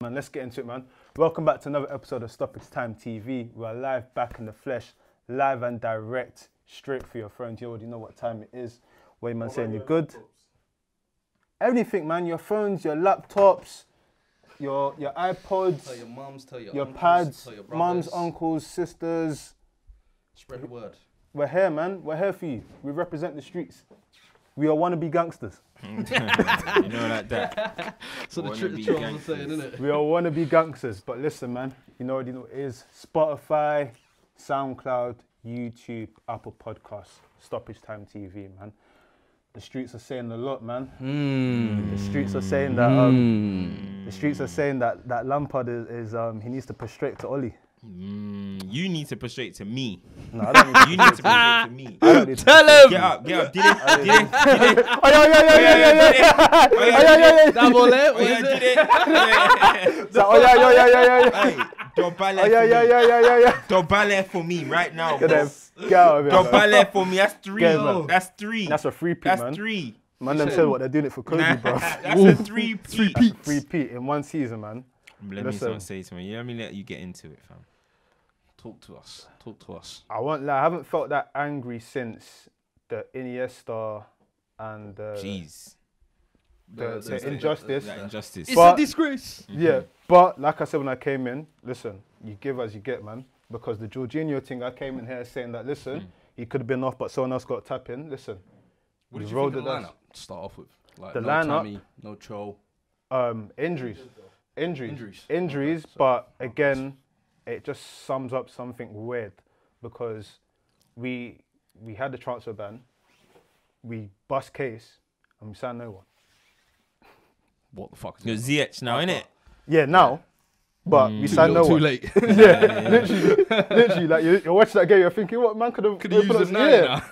Man, let's get into it, man. Welcome back to another episode of Stoppage Time TV. We're live, back in the flesh, live and direct, straight for your phones. You already know what time it is. What you man saying? You're good? Everything, man. Your phones, your laptops, your iPods, tell your mums, tell your uncles, pads, tell your brothers. mums, uncles, sisters. Spread the word. We're here, man. We're here for you. We represent the streets. We are wannabe gangsters. You know like that. So the trolls are saying, isn't it? We are wannabe gangsters. But listen, man, you already know what it is. Spotify, Soundcloud, YouTube, Apple Podcasts, Stoppage Time TV, man. The streets are saying a lot, man. The streets are saying that the streets are saying that Lampard is he needs to prostrate to Ole. You need to prostrate to me. No, I don't need to. You need to prostrate to me. I don't need to. Tell him. Get up. Did it? Oh yeah. Double it. Oh yeah, did it? Oh yeah. Hey, don't ballet Oh yeah. Don't ballet for me right now. Get out of here. Don't ballet for me. That's three. Get him, man. That's three. That's a free-peat, That's man. three. Man, them said what they're doing it for Kobe, bro. That's a three-peat. Free-peat in one season, man. Let me not say to me. Let me let you get into it, fam. Talk to us. Talk to us. I won't lie, I haven't felt that angry since the Iniesta and the injustice. That injustice. It's a disgrace. Yeah, but like I said when I came in, listen, you give as you get, man. Because the Jorginho thing, I came in here saying that, listen, he could have been off, but someone else got tap in. Listen, what did you think of the lineup to start off with? Like the no lineup, Tammy, no Cho. Injuries, but again, it just sums up something weird because we had the transfer ban, we bust case, and we signed no one. What the fuck is You're it? ZH now, innit? Yeah, now, but we signed no one. Too late. Yeah, literally, like you're watching that game, you're thinking, what man could have used it now.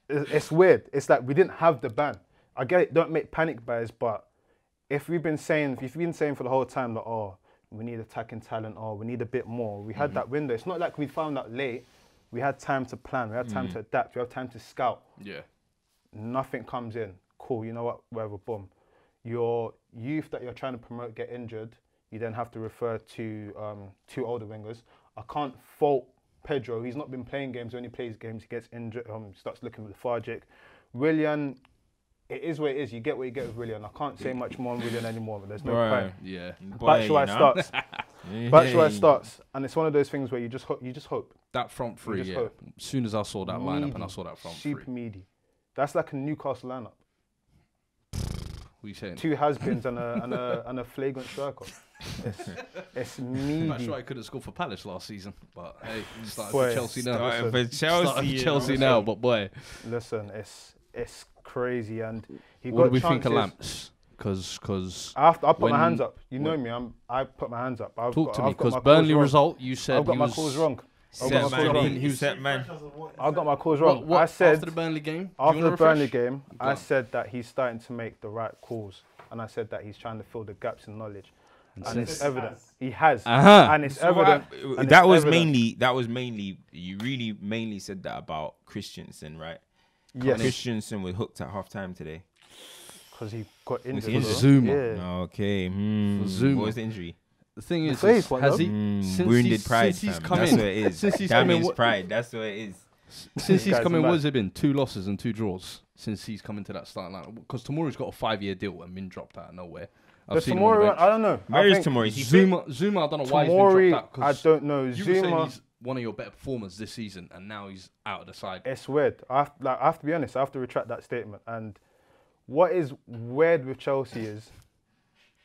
It's weird. It's like we didn't have the ban. I get it. Don't make panic buys, but if you've been saying for the whole time that we need attacking talent, we need a bit more. We had that window. It's not like we found out late. We had time to plan. We had time to adapt. We had time to scout. Yeah. Nothing comes in. Cool. You know what? Whatever. Boom. Your youth that you're trying to promote get injured. You then have to refer to two older wingers. I can't fault Pedro. He's not been playing games. When he plays games, he gets injured. Starts looking lethargic. Willian. It is what it is. You get what you get with Willian. I can't say much more on Willian anymore. But there's no point. Yeah. Batshuayi starts. Batshuayi starts, and it's one of those things where you just hope. That front three, yeah. hope. As soon as I saw that lineup and I saw that front super three. meaty. That's like a Newcastle lineup. What are you saying? Two has-beens and a flagrant striker. It's meaty. Batshuayi couldn't score for Palace last season, but hey, he started Boy, for Chelsea now. Starting for Chelsea, Started for Chelsea now, but boy. Listen, it's crazy, and he What got do we chances. think of Lamps? Because I put my hands up. You know me. I put my hands up. Talk to me, I've got because my calls Burnley wrong. result, you said I've got he my was calls wrong. Set man. I got my calls wrong. What, I said after the Burnley game. after the Burnley game, I said that he's starting to make the right calls, and I said that he's trying to fill the gaps in knowledge, and it's evident. He has, and it's evident. And That it's was evident. mainly. You really mainly said that about Christensen, right? Yes, Christensen was hooked at half time today. because he got injured. injured? Zuma. Yeah. Okay. Zuma. What was the injury? The thing is, face one, has though. he since Wounded pride. he's fam. come That's in? what it is. Since he's come in, Damaged what- pride. That's what it is. Since he's Guy's come in, mad. what has it been? 2 losses and 2 draws since he's come into that starting lineup. Because Tomori's got a 5-year deal and been dropped out of nowhere. I've The seen him on the Tomori, bench. I don't know. Where I is think Tomori? Is he fit? Zuma, I don't know why he's been Tomori, dropped out. I 'cause don't know. you were saying Zuma, he's one of your better performers this season, and now he's out of the side. it's weird. I have to be honest. I have to retract that statement. And what is weird with Chelsea is,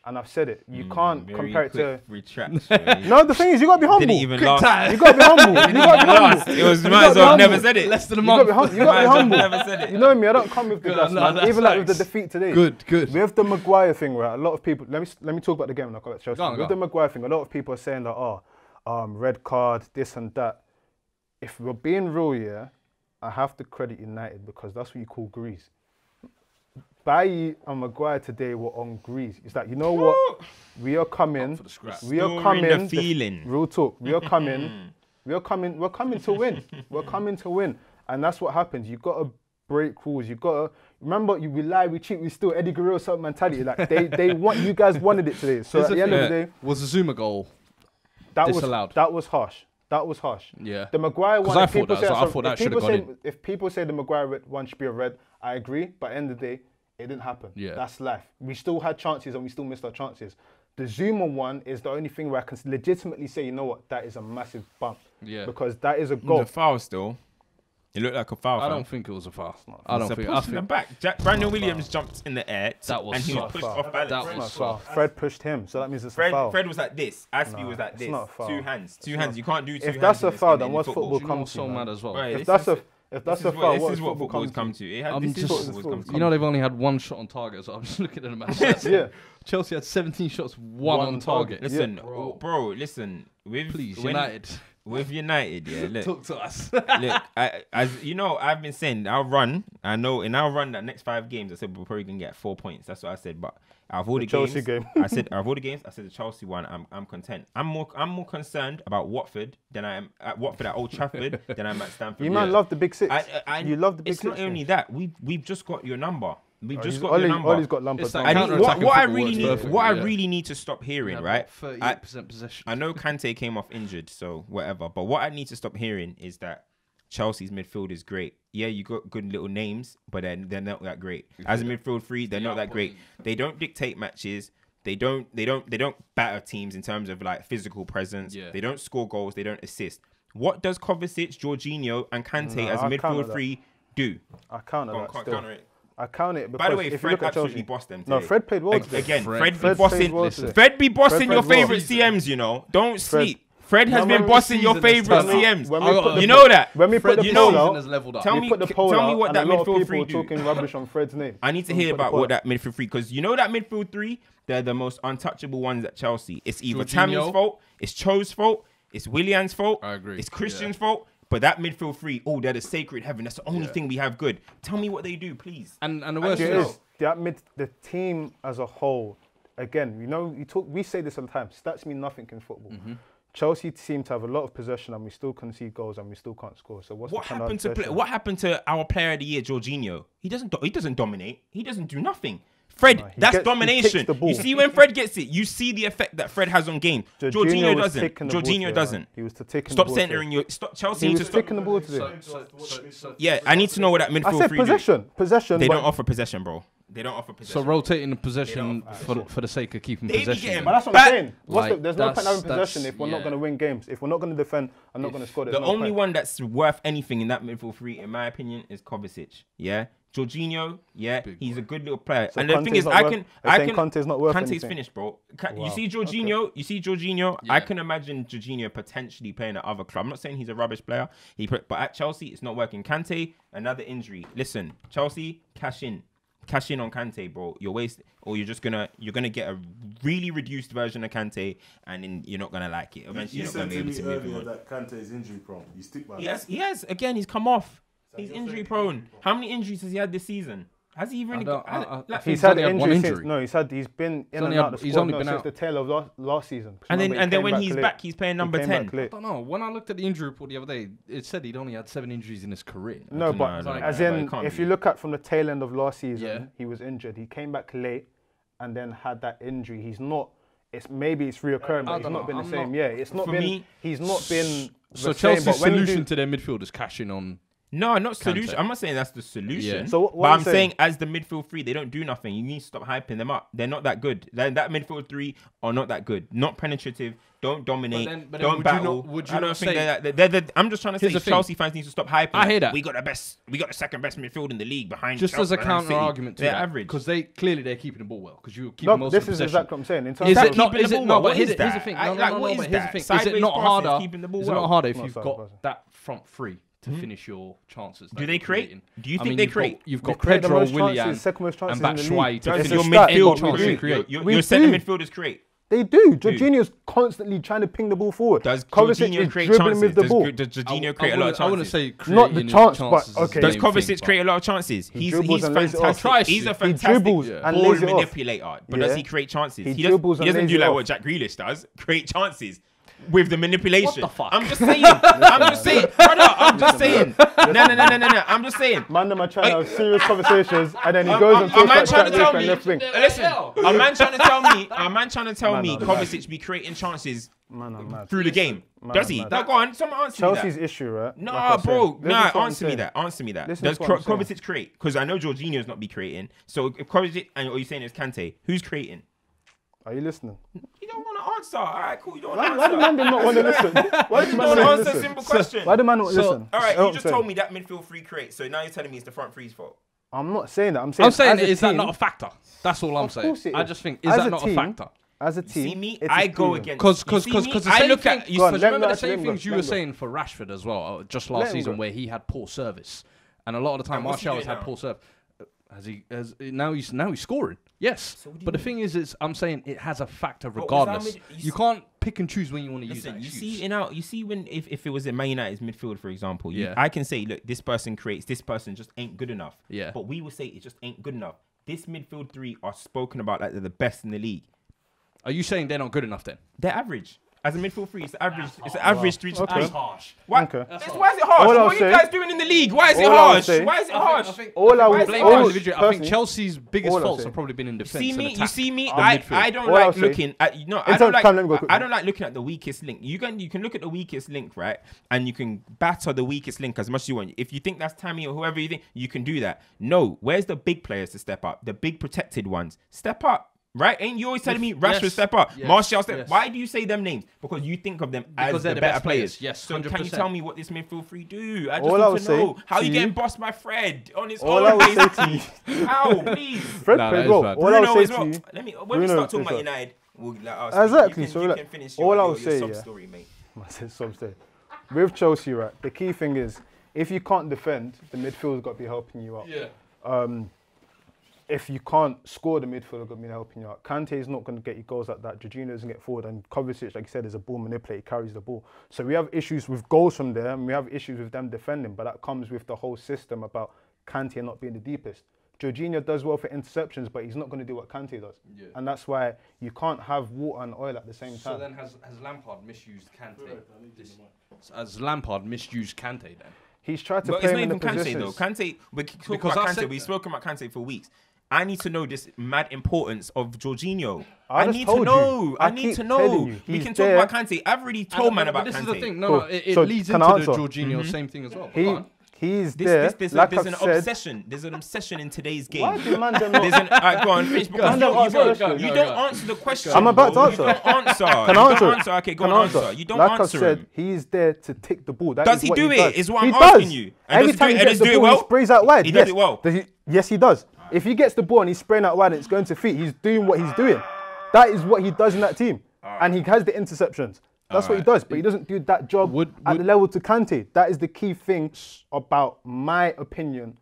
and I've said it, you can't compare it to. Retraction. No, the thing is, you gotta be humble. Didn't even last. You gotta be humble. You gotta be humble. It was You might gotta as be well humble. never said it. Less than a You month. gotta be Might as well humble. never said it. You know me. I don't come with the gas, no, man. that's Even like with the facts. defeat today. Good. With the Maguire thing, right? A lot of people. Let me talk about the game and I'll go back to Chelsea. Go on. With the Maguire thing, a lot of people are saying that red card, this and that. If we're being real, yeah, I have to credit United because that's what you call grease. Bailly and Maguire today were on grease. It's like, you know what? We are coming. For the scrap. We are Storing coming. the feeling. Real talk. We are coming. We're coming to win. We're coming to win. And that's what happens. You've got to break rules. You've got remember, we lie, we cheat, we steal. Eddie Guerrero sort of mentality. Like they want you guys wanted it today. So at the end of the day, was the Zuma goal that disallowed? That was harsh. That was harsh. Yeah. The Maguire one. I thought that should have gone in. If people say the Maguire one should be a red, I agree. But at the end of the day, it didn't happen. Yeah. That's life. We still had chances and we still missed our chances. The Zuma one is the only thing where I can legitimately say, you know what, that is a massive bump. Yeah. Because that is a goal. The foul still. It looked like a foul. I don't think it was a foul. I think in the back. Brandon Williams jumped in the air. That was and he was pushed off balance. That was foul. Fred pushed him, so that means it's a foul. Fred was like this. Aspie was like this. Not a foul. Two hands. You can't do two hands. If that's a foul, then what's what's football come to? So mad as well. If that's a foul, this is what football's come to. You know they've only had one shot on target, so I'm just looking at the match. Yeah. Chelsea had 17 shots, one on target. Listen, bro, listen. Please, United. With United, yeah. Look, talk to us. Look, as you know, I've been saying our run. I know in our run that next 5 games, I said we're probably gonna get 4 points. That's what I said. But out of all the Chelsea games, game. I said out of all the games, I said the Chelsea one. I'm content. I'm more concerned about Watford than I am at Watford at Old Trafford than I'm at Stamford. You man love the big six. You love the big six. six. It's not only that. We've just got your number. We've just got Ollie's your number. got Lampard. What I really need to stop hearing, right? 38% possession. I know Kante came off injured, so whatever. But what I need to stop hearing is that Chelsea's midfield is great. Yeah, you got good little names, but then they're not that great. As a midfield three, they're not that great. They don't dictate matches. They don't batter teams in terms of like physical presence. Yeah. They don't score goals. They don't assist. What does Kovacic, Jorginho, and Kante as a midfield three do? I counter that. Can't counter it. I count it because by the way, if Fred you look at absolutely Chelsea, bossed them today. No, Fred played well today. Again, Fred be bossing your favourite CMs, you know. Don't sleep. Fred has been bossing your favourite CMs. You know that. When we put the poll out, tell me what that midfield three do. Talking rubbish on Fred's name. I need to hear about what that midfield three, because you know that midfield three, they're the most untouchable ones at Chelsea. It's either Tammy's fault, it's Cho's fault, it's Willian's fault, I agree. It's Christian's fault. But that midfield three, they're the sacred heaven. That's the only thing we have good. Tell me what they do, please. And the worst is the team as a whole. Again, you know, we say this all the time. Stats mean nothing in football. Chelsea seem to have a lot of possession, and we still concede goals, and we still can't score. So what happened to our player of the year, Jorginho? He doesn't dominate. He doesn't do nothing. Fred, that's domination. You see when Fred gets it, you see the effect that Fred has on game. Jorginho doesn't. Jorginho doesn't. He was to take Stop centering your. Chelsea need to stop taking the ball today. Yeah, I need to know what that midfield. I said possession. They don't offer possession, bro. They don't offer possession. So rotating the possession for the sake of keeping possession. But that's what I'm saying. There's no point having possession if we're not going to win games. If we're not going to defend and not going to score. The only one that's worth anything in that midfield three, in my opinion, is Kovacic. Yeah. Jorginho, he's a good little player. So and the thing is, I can. Kante's not worth Kante's anything. finished, bro. You see Jorginho. I can imagine Jorginho potentially playing at other club. I'm not saying he's a rubbish player. But at Chelsea, it's not working. Kante, another injury. Listen, Chelsea, cash in on Kante, bro. You're wasting, or you're gonna get a really reduced version of Kante, and then you're not gonna like it. Eventually, you're not gonna be able to move him on. That Kante is injury prone. You stick by that. He has. Again, he's come off. He's injury prone. How many injuries has he had this season? Has he really got? He's had injury. No, he's been in and out of the squad. He's only been since out the tail of last season. And then when he's back, he's playing number 10. I don't know. When I looked at the injury report the other day, it said he'd only had 7 injuries in his career. No, but as in, if you look at from the tail end of last season, he was injured. He came back late and then had that injury. He's not. Maybe it's reoccurring, but he's not been the same. Yeah, it's not been. He's not been. So Chelsea's solution to their midfield is cashing on. No, not solution. I'm not saying that's the solution. Yeah. So but I'm saying as the midfield three, they don't do nothing. You need to stop hyping them up. They're not that good. That midfield three are not that good. Not penetrative. Don't dominate. Don't battle. I'm just trying to say Chelsea fans need to stop hyping. I hear that. We got the second best midfield in the league behind. Just Chelsea as a counter argument to they're that, average because they're keeping the ball well. Because you keep most of the possession. This is exactly what I'm saying. Is it not? But here's the thing. Here's the thing. Is it not harder? Is it not harder if you've got that front three to finish your chances? Do they create? Do you think they create? You've got Pedro, Willian, and Batshuayi to finish your midfield. Your centre midfielders create. They do. Jorginho's constantly trying to ping the ball forward. Does Jorginho create chances? Does Jorginho create a lot of chances? I wouldn't say not the chance, but okay. Does Kovacic create a lot of chances? He's fantastic. He's a fantastic ball manipulator. But does he create chances? He doesn't do like what Jack Grealish does. Create chances. with the manipulation. What the fuck? I'm just saying. I'm just saying. Brother, I'm just saying. No. I'm just saying. Man, them are trying to have serious conversations, and then he goes and talks like trying to tell me. left wing. Listen, a man trying to tell me, Kovacic be creating chances through the game. Does he? Now go on, someone answer me that. Chelsea's issue, right? No, bro. No, answer me that. Does Kovacic create? Because I know Jorginho's not be creating. So if Kovacic, and you're saying it's Kante, who's creating? Are you listening? You don't want to answer. All right, cool. You don't want to answer. Why do man not want to listen? Why do you don't want to answer a simple question? Why do man not listen? All right, you just told me that midfield three create. So now you're telling me it's the front three's fault. I'm not saying that. I'm saying is that not a factor? That's all I'm saying. I just think, is that not a factor? As a team, see me, I go against. Because I look at. You remember the same things you were saying saying for Rashford as well, just last season, where he had poor service, and a lot of the time Martial has had poor service. Now he's scoring. Yes, but the thing is, I'm saying it has a factor regardless. You can't pick and choose when you want to use that. You see when if it was in Man United's midfield, for example, I can say, look, this person creates, this person just ain't good enough. Yeah. But we will say it just ain't good enough. This midfield three are spoken about like they're the best in the league. Are you saying they're not good enough then? They're average. As a midfield three, it's the average. It's the average 3 to 3. That's harsh. Why is it harsh? What are you guys doing in the league? Why is it harsh? Why is it harsh? I think Chelsea's biggest faults have probably been in defence. You see me. I don't like looking at. I don't like looking at the weakest link. You can look at the weakest link, right? And you can batter the weakest link as much as you want. If you think that's Tammy or whoever you think, you can do that. No, where's the big players to step up? The big protected ones, step up. Right? Ain't you always telling me Rashford step up, Martial step? Why do you say them names? Because you think of them as the better players. Yes, so 100%. Can you tell me what this midfield three do? I just want to know. How you getting bossed by Fred on his own? All I would say to you. How, please? Fred played well. All I would say to you. When we start talking about United, we'll exactly. You can finish all I would say, sub story, mate. With Chelsea, right? The key thing is, if you can't defend, the midfield's got to be helping you out. Yeah. If you can't score, the midfielder going to be helping you out. Kante is not going to get you goals like that. Jorginho doesn't get forward, and Kovacic, like you said, is a ball manipulator. He carries the ball. So we have issues with goals from there, and we have issues with them defending. But that comes with the whole system about Kante not being the deepest. Jorginho does well for interceptions, but he's not going to do what Kante does. Yeah. And that's why you can't have water and oil at the same time. So then has Lampard misused Kante? Has Lampard misused Kante then? He's tried to play him in the Kante positions. though. Kante, we've spoken about Kante for weeks. I need to know this mad importance of Jorginho. I need to know. We can talk about Kante. I've already told man about Kante. This is the thing. No, it leads into the Jorginho same thing as well. He's there. There's an obsession. There's an obsession in today's game. Why do man them not? Go on, finish. Because you don't answer the question. I'm about to answer. You don't answer. Can I answer? Okay, go on, answer. You don't answer him. Like I said, he's there to tick the ball. Does he do it? Is what I'm asking you. Every time he gets the ball, he sprays out wide. He does it well. Yes, he does. If he gets the ball and he's spraying out wide and it's going to feet, he's doing what he's doing. That is what he does in that team. And he has the interceptions. That's what he does. But he doesn't do that job at the level to Kante. That is the key thing about my opinion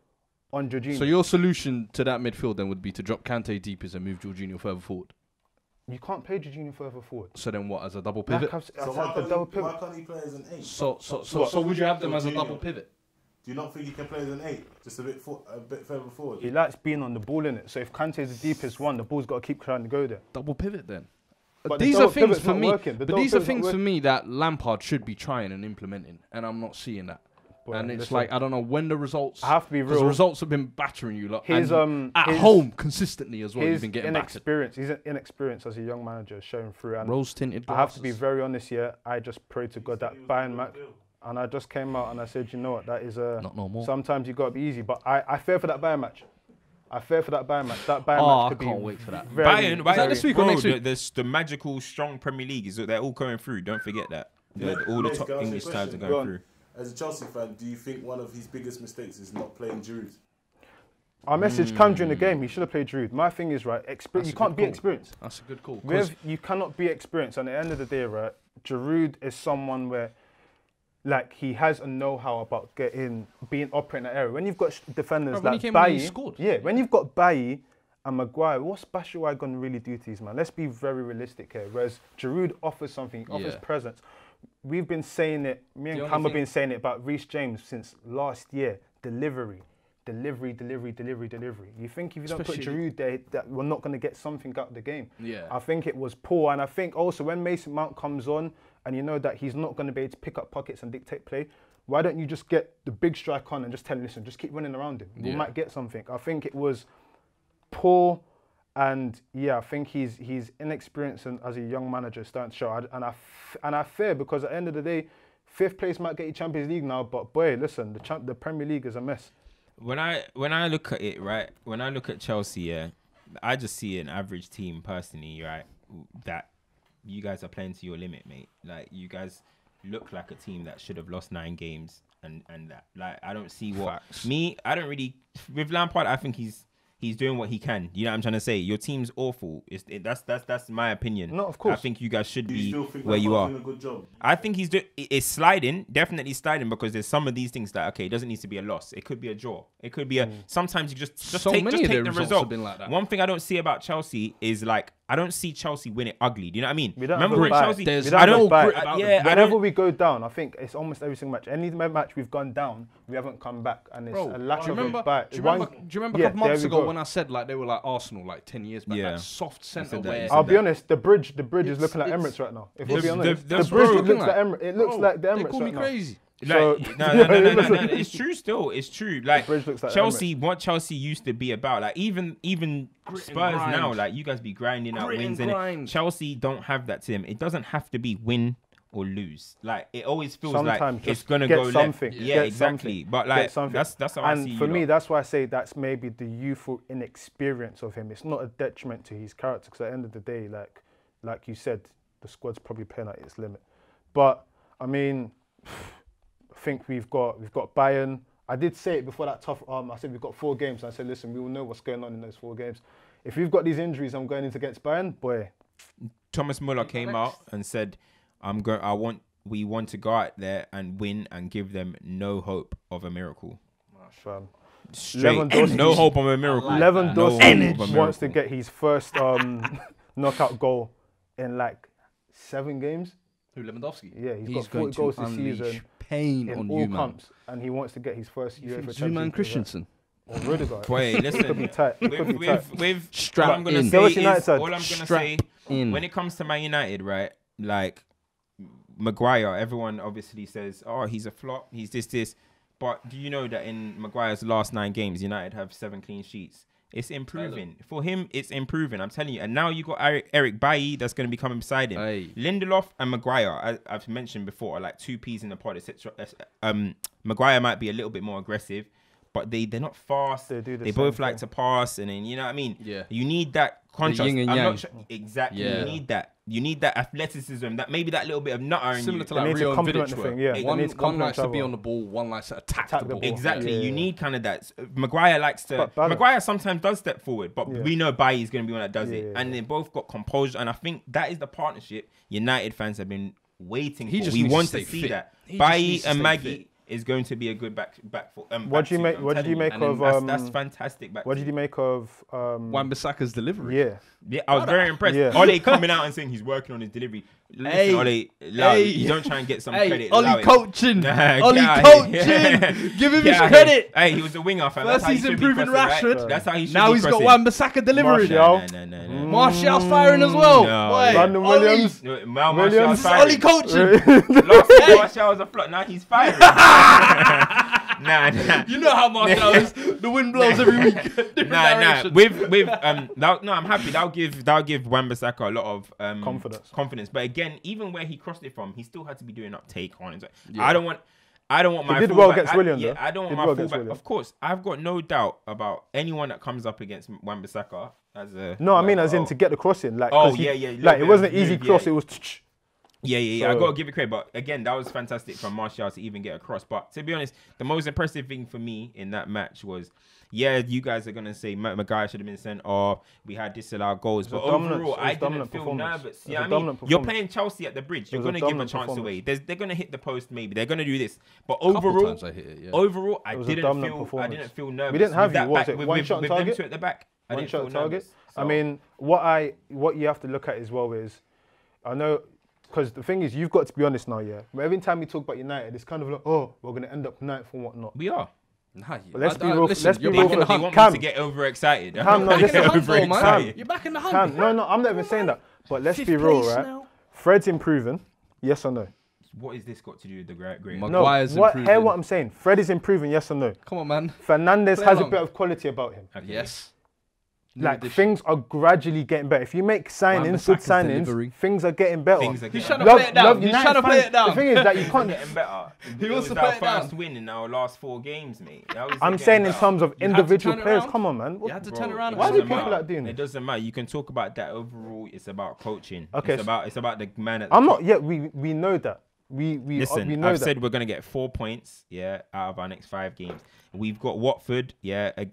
on Jorginho. So your solution to that midfield then would be to drop Kante deepest and move Jorginho further forward? You can't play Jorginho further forward. So then what, as a double pivot? Why can't he play as an 8? So would you have them as a double pivot? Do you not think he can play as an 8, just a bit further forward? He likes being on the ball in it. So if Kante is the deepest one, the ball's got to keep trying to go there. Double pivot then. But these are things for me. But these are things for me that Lampard should be trying and implementing, and I'm not seeing that. And it's like, I don't know when the results. I have to be real. The results have been battering you lot. At home consistently as well. You've been getting battered. His inexperience as a young manager showing through. And rose tinted glasses. I have to be very honest here. I just pray to God that Bayern Mac. And I just came out and I said, you know what, that is not normal. Sometimes you got to be easy. But I fear for that Bayern match. That Bayern match could be. I can't wait for that. Bayern, this week or next week? The magical, strong Premier League is that they're all going through. Don't forget that. All the top English sides are going through. As a Chelsea fan, do you think one of his biggest mistakes is not playing Giroud? Our message came during the game. He should have played Giroud. My thing is, right, you can't be experienced. That's a good call. You cannot be experienced. And at the end of the day, right, Giroud is someone where, like, he has a know-how about being operating that area. When you've got defenders like Bailly, when you've got Bailly and Maguire, what's Batshuayi going to really do to these man? Let's be very realistic here. Whereas Giroud offers something, offers presence. We've been saying it, me and Cam have been saying it about Reece James since last year. Delivery. delivery. You think if you don't put Giroud there, that we're not going to get something out of the game. Yeah. I think it was poor, and I think also when Mason Mount comes on, and you know that he's not going to be able to pick up pockets and dictate play, why don't you just get the big strike on and just tell him, listen, just keep running around him. We might get something. I think it was poor, and yeah, I think he's inexperienced and as a young manager starting to show. And I fear, because at the end of the day, 5th place might get you Champions League now, but boy, listen, the Premier League is a mess. When I look at it, right, when I look at Chelsea, yeah, I just see an average team personally, right, that you guys are playing to your limit, mate. Like, you guys look like a team that should have lost 9 games, and that, like, I don't see what I don't really, with Lampard, I think he's doing what he can. You know what I'm trying to say? Your team's awful. That's my opinion. No, of course. I think you guys should be think where you are. doing a good job? I think it's sliding, definitely sliding, because there's some of these things that, okay, it doesn't need to be a loss. It could be a draw. It could be sometimes you just so take many the of their results result. have been like that. One thing I don't see about Chelsea is, like, I don't see Chelsea win it ugly. Do you know what I mean? We don't Remember have when a Chelsea? There's I no don't. grit about them. Whenever we go down, I think it's almost every single match. Any match we've gone down, we haven't come back, and it's a lack of a bite. Do you remember a couple months ago when I said, like, they were like Arsenal like 10 years back? Yeah. That soft centre said that, where... you I'll be honest, the bridge is looking like Emirates right now. If we'll be honest, the bridge looks like Emirates. It looks like the Emirates They call me right now. crazy. Like, no. It's true. Still, it's true. Like, bridge looks like Chelsea, what Chelsea used to be about. Like, even Spurs now, like, you guys be grinding out wins, and Chelsea don't have that to them. It doesn't have to be win or lose. Like, it always feels Sometimes like it's gonna go something. left. Yeah, Get exactly. something. But like, Get that's how I see. And for me, that's why I say that's maybe the youthful inexperience of him. It's not a detriment to his character, because at the end of the day, like you said, the squad's probably playing at its limit. But I mean, I think we've got Bayern. I did say it before that tough. I said we've got 4 games. And I said, listen, we will know what's going on in those 4 games. If we've got these injuries, I'm going into against Bayern, boy. Thomas Muller came out and said, we want to go out there and win and give them no hope of a miracle. Straight, no hope of a miracle. Lewandowski wants to get his first knockout goal in like 7 games. Who, Lewandowski? Yeah, he's got 40 goals this season. Pain in on all you, man. comps, and he wants to get his first UEFA Champions Zuma and League. Christensen. Or Rudiger. Wait, listen. Could be tight. With Strap all I'm gonna in. say United is, side. all I'm gonna say when it comes to Man United, right? Like, Maguire, everyone obviously says, oh, he's a flop, he's this. But do you know that in Maguire's last 9 games, United have 7 clean sheets? It's improving. For him, it's improving. I'm telling you. And now you got Eric Bailly that's going to be coming beside him. Hey. Lindelof and Maguire, I've mentioned before, are like 2 peas in the pod. Maguire might be a little bit more aggressive, but they're not fast. They both like to pass, and then, you know what I mean? Yeah. You need that contrast. yin and yang. Exactly. Yeah. You need that. You need that athleticism, that maybe that little bit of nutter in Similar you. to like Rio and Vidic thing, were. yeah. One likes to be on the ball, one likes to attack the ball. Exactly. Yeah. You need kind of that. Maguire likes to. Maguire sometimes does step forward, but we know Bailly is going to be one that does it. And they both got composure, and I think that is the partnership United fans have been waiting for. We want to see that. Bailly and Maggie is going to be a good back. What did you make of? That's fantastic. What did you make of Wan-Bissaka's delivery? Yeah, I was very impressed. Yeah. Ole coming out and saying he's working on his delivery. Listen, Ole, you don't try and get some credit. Ole coaching. Ole Yeah. coaching. Give him his credit. Hey, he was a winger, fam. First he's improving Rashford. Right? That's how he should Now be he's got crossing. Wan-Bissaka delivering. No. Martial's firing as well. No. Brandon Williams. Martial's Ole firing. coaching. Last year, Martial was a flop. Now he's firing. Nah. You know how Martial is. The wind blows every week. Different direction. I'm happy. That'll give Wan-Bissaka a lot of confidence. But again, even where he crossed it from, he still had to be doing uptake on it. I don't want my. He did well against William, though. I don't want my fullback. Of course, I've got no doubt about anyone that comes up against Wan-Bissaka as a. No, I mean as in to get the crossing. Like, Oh, yeah. yeah. Like, it wasn't an easy cross. It was. Yeah. I got to give it credit. But again, that was fantastic from Martial to even get across. But to be honest, the most impressive thing for me in that match was, you guys are going to say Maguire should have been sent off. We had disallowed goals. But overall, I didn't feel nervous. Yeah, I mean, you're playing Chelsea at the bridge. You're going to give a chance away. They're going to hit the post maybe. They're going to do this. But overall, I didn't feel nervous. We didn't have you. What was it? One shot with target? them two at the back. One shot target? So. I mean, what you have to look at as well is, I know, because the thing is, you've got to be honest now, yeah? Every time we talk about United, it's kind of like, oh, we're going to end up ninth and whatnot. We are. Nah, But let's be real. listen, Let's be you're real. back in the They hunt. want Cam. me to get overexcited. Cam, no, listen. You're back in the hunt. Cam, no, I'm not even saying that. But let's Fifth be real, place right? now. Fred's improving. Yes or no? What is this got to do with the great? No. Maguire's Hear improving. what I'm saying. Fred is improving. Yes or no? Come on, man. Fernandez Play has along. a bit of quality about him. Okay. Yes. Like things are gradually getting better. If you make signings, good Wan-Bissaka's signings, delivering. things are getting better. Things are He's getting trying to better. play it down. He's trying to play it down. The thing is that you can't. Getting better. He wants to It was play our it down. first win in our last 4 games, mate. How is it I'm getting saying in better? terms of You had to individual turn it players. around. Come on, man. You had to turn Bro, around. it Why do doesn't people matter. like doing It this? doesn't matter. You can talk about that overall. It's about coaching. Okay, It's about the man at the I'm top. not yet. We know that. We Listen, know I've that. said we're gonna get 4 points, out of our next 5 games. We've got Watford, at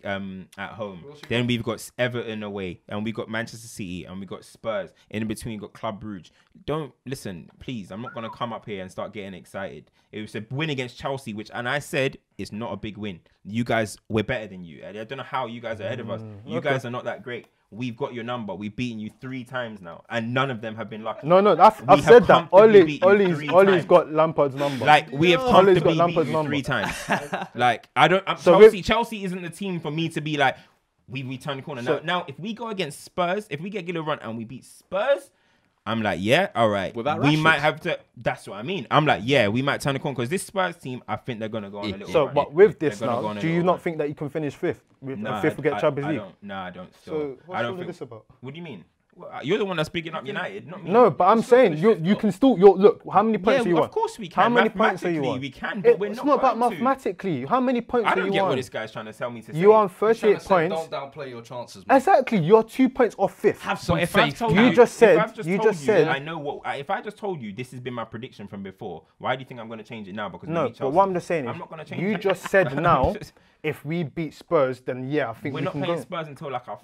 home. Then we've got Everton away, and we've got Manchester City, and we've got Spurs. In between, we've got Club Brugge. Don't listen, please. I'm not gonna come up here and start getting excited. It was a win against Chelsea, and I said it's not a big win. You guys, we're better than you. I don't know how you guys are ahead of us. You guys are not that great. We've got your number. We've beaten you 3 times now, and none of them have been lucky. No, I've have said that. comfortably beat you 3 Ollie's times. got Lampard's number. Like we have Ollie's comfortably got beat Lampard's you number. 3 times. Like I don't. So Chelsea isn't the team for me to be like we turn the corner. Now if we go against Spurs, if we get Gila run and we beat Spurs, I'm like, yeah, all right. Without we Rashford. might have to. That's what I mean. I'm like, yeah, we might turn the corner because this Spurs team, I think they're gonna go on a little. So, run. but with this They're gonna go now, on a do you little not run. think that you can finish fifth? With Nah, fifth, we get Champions League. I don't. So Still. what's I all don't of think. this about? What do you mean? Well, you're the one that's picking up United, not me. No, but I'm saying you can still. Look, how many points are you on? of course we can. How many points are you on? We can, but we're It's not not about going to. mathematically. How many points I are don't you get what on? this guy's trying to tell me to say. You are on He's trying to 38 say, points. don't downplay your chances, man. Exactly, you're 2 points off fifth. Have some But if I've faith. told You you, just said- if I've just you told just you said- I know what. If I just told you this has been my prediction from before, why do you think I'm going to change it now? Because we No, beat but Chelsea? what I'm just saying I'm is, not going to change you it. just said now, if we beat Spurs, then yeah, I think We're we not can playing go. Spurs until like our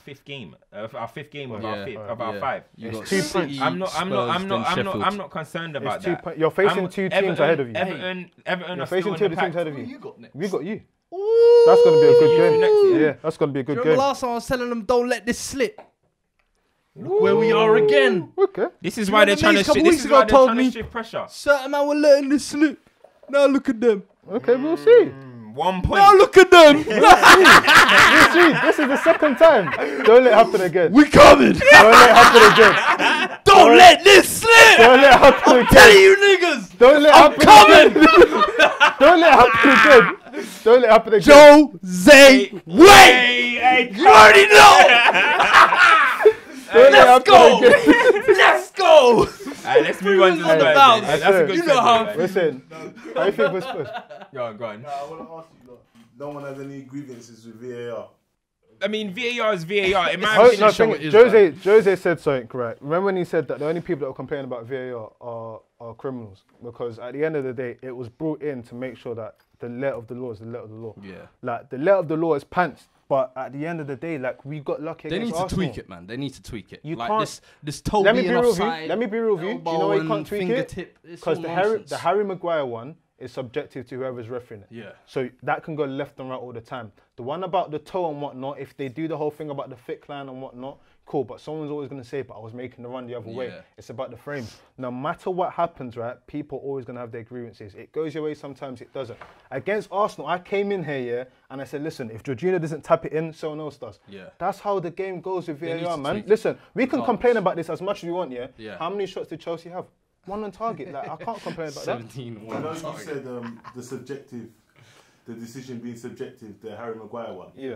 5th game, of our 5. You It's got 2 City, points. I'm Spurs, not concerned about It's 2 that. points. You're facing 2 teams ahead of you. Everton You're are facing still 2 in of the the teams pack. ahead of Who you. you got next? We got you. That's going to be a good you game. next year. Yeah, that's going to be a Do you good remember game. last time I was telling them, don't let this slip? Look where we are again. Okay. This is Do you why they're remember trying to Leeds a couple shift. This weeks is ago why they're told trying me- to shift pressure. Certain man were letting this slip. Now look at them. Okay, we'll see. 1 point. Now look at them. We'll see. This is the second time. Don't let it happen again. We coming. Don't let it happen again. Don't let this slip. Don't let it happen again. Tell you niggas. Don't let it happen again. Don't let it happen again. Don't let it happen again. Jose, wait. You already know. Don't let it Let's happen go. again. Let's go. Alright, let's move on to Who's the on the Spurs. bounce? That's a good You know how- segment, man. Listen, how do you think we're supposed? Go on. I want to ask you, look, no one has any grievances with VAR. I mean, VAR is VAR. In my Oh, opinion, no, show thing, it is, Jose said something correct. Remember when he said that the only people that are complaining about VAR are criminals? Because at the end of the day, it was brought in to make sure that the letter of the law is the letter of the law. Yeah. Like, the letter of the law is pants. But at the end of the day, like, we got lucky They against need to Arsenal. tweak it, man. They need to tweak it. You like can't- this toe Let me being be real with you. offside. Let me be real with you. Do you know why you can't tweak it? Because the Harry Maguire one is subjective to whoever's refereeing it. Yeah. So that can go left and right all the time. The one about the toe and whatnot, if they do the whole thing about the thick line and whatnot, cool. But someone's always going to say, but I was making the run the other way. Yeah. It's about the frames. No matter what happens, right, people are always going to have their grievances. It goes your way, sometimes it doesn't. Against Arsenal, I came in here, yeah, and I said, listen, if Jorginho doesn't tap it in, someone else does. Yeah. That's how the game goes with They need VAR, to man. tweak it. Listen, we can Regardless. complain about this as much as we want, yeah? Yeah. How many shots did Chelsea have? 1 on target. Like, I can't complain about that. 17 I know you said the decision being subjective, the Harry Maguire one. Yeah.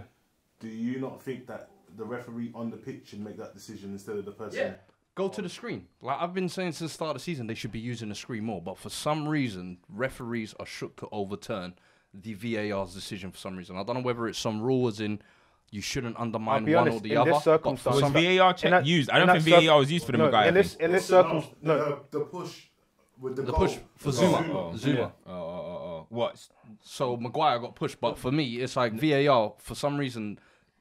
Do you not think that the referee on the pitch should make that decision instead of the person? Yeah. Go to the screen. Like I've been saying since the start of the season, they should be using the screen more. But for some reason, referees are shook to overturn the VAR's decision for some reason. I don't know whether it's some rule as in you shouldn't undermine be one honest, or the in other. this but for circumstance- Was some VAR check used? I don't think VAR was used for the Maguire in this thing. circumstance, no. The push with the the goal. push for Zuma. Zuma. What? So Maguire got pushed, but for me, it's like VAR. For some reason,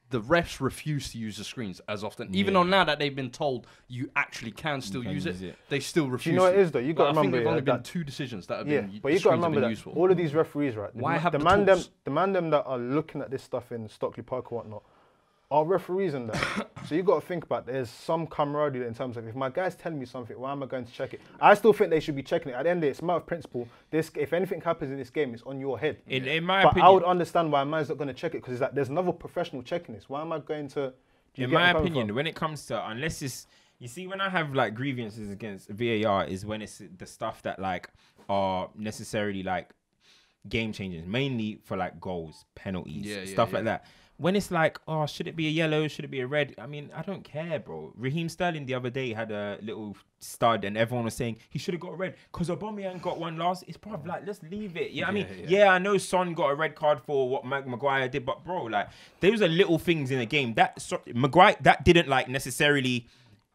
the refs refuse to use the screens as often. Even though now that they've been told you actually can still use it, they still refuse. Do you know what it is though? You got to I think remember there've only been that 2 decisions that have yeah, been. but you got to screens have remember been that useful. all of these referees, right? Why have the man tools? them that are looking at this stuff in Stockley Park or whatnot, Are referees in that? So you got to think about there's some camaraderie in terms of if my guy's telling me something, why am I going to check it? I still think they should be checking it. At the end of the day, it's a matter of principle. If anything happens in this game, it's on your head. In my but opinion, I would understand why a man's not going to check it because it's like there's another professional checking this. Why am I going to? In my opinion, when it comes to unless it's you see when I have like grievances against VAR is when it's the stuff that like are necessarily like game changers, mainly for like goals, penalties, stuff like that. When it's like, oh, should it be a yellow? Should it be a red? I mean, I don't care, bro. Raheem Sterling the other day had a little stud and everyone was saying he should have got a red because Aubameyang got one last. It's probably like, let's leave it. Yeah, I mean, I know Son got a red card for what Maguire did, but bro, like, those are little things in the game. Maguire, that didn't like necessarily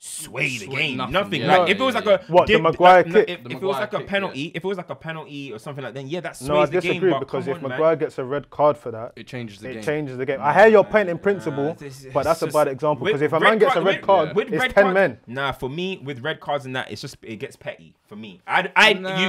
sway the game. Nothing. Like if it was like a the Maguire kick. If it was like a penalty, if it was like a penalty or something like that, then that sways no, I the game. disagree because if Maguire gets a red card for that, it changes the game. It changes the game. I hear your point in principle, but that's a bad example because if a man gets a red card, it's 10 men. Nah, for me with red cards and that, it's just it gets petty for me.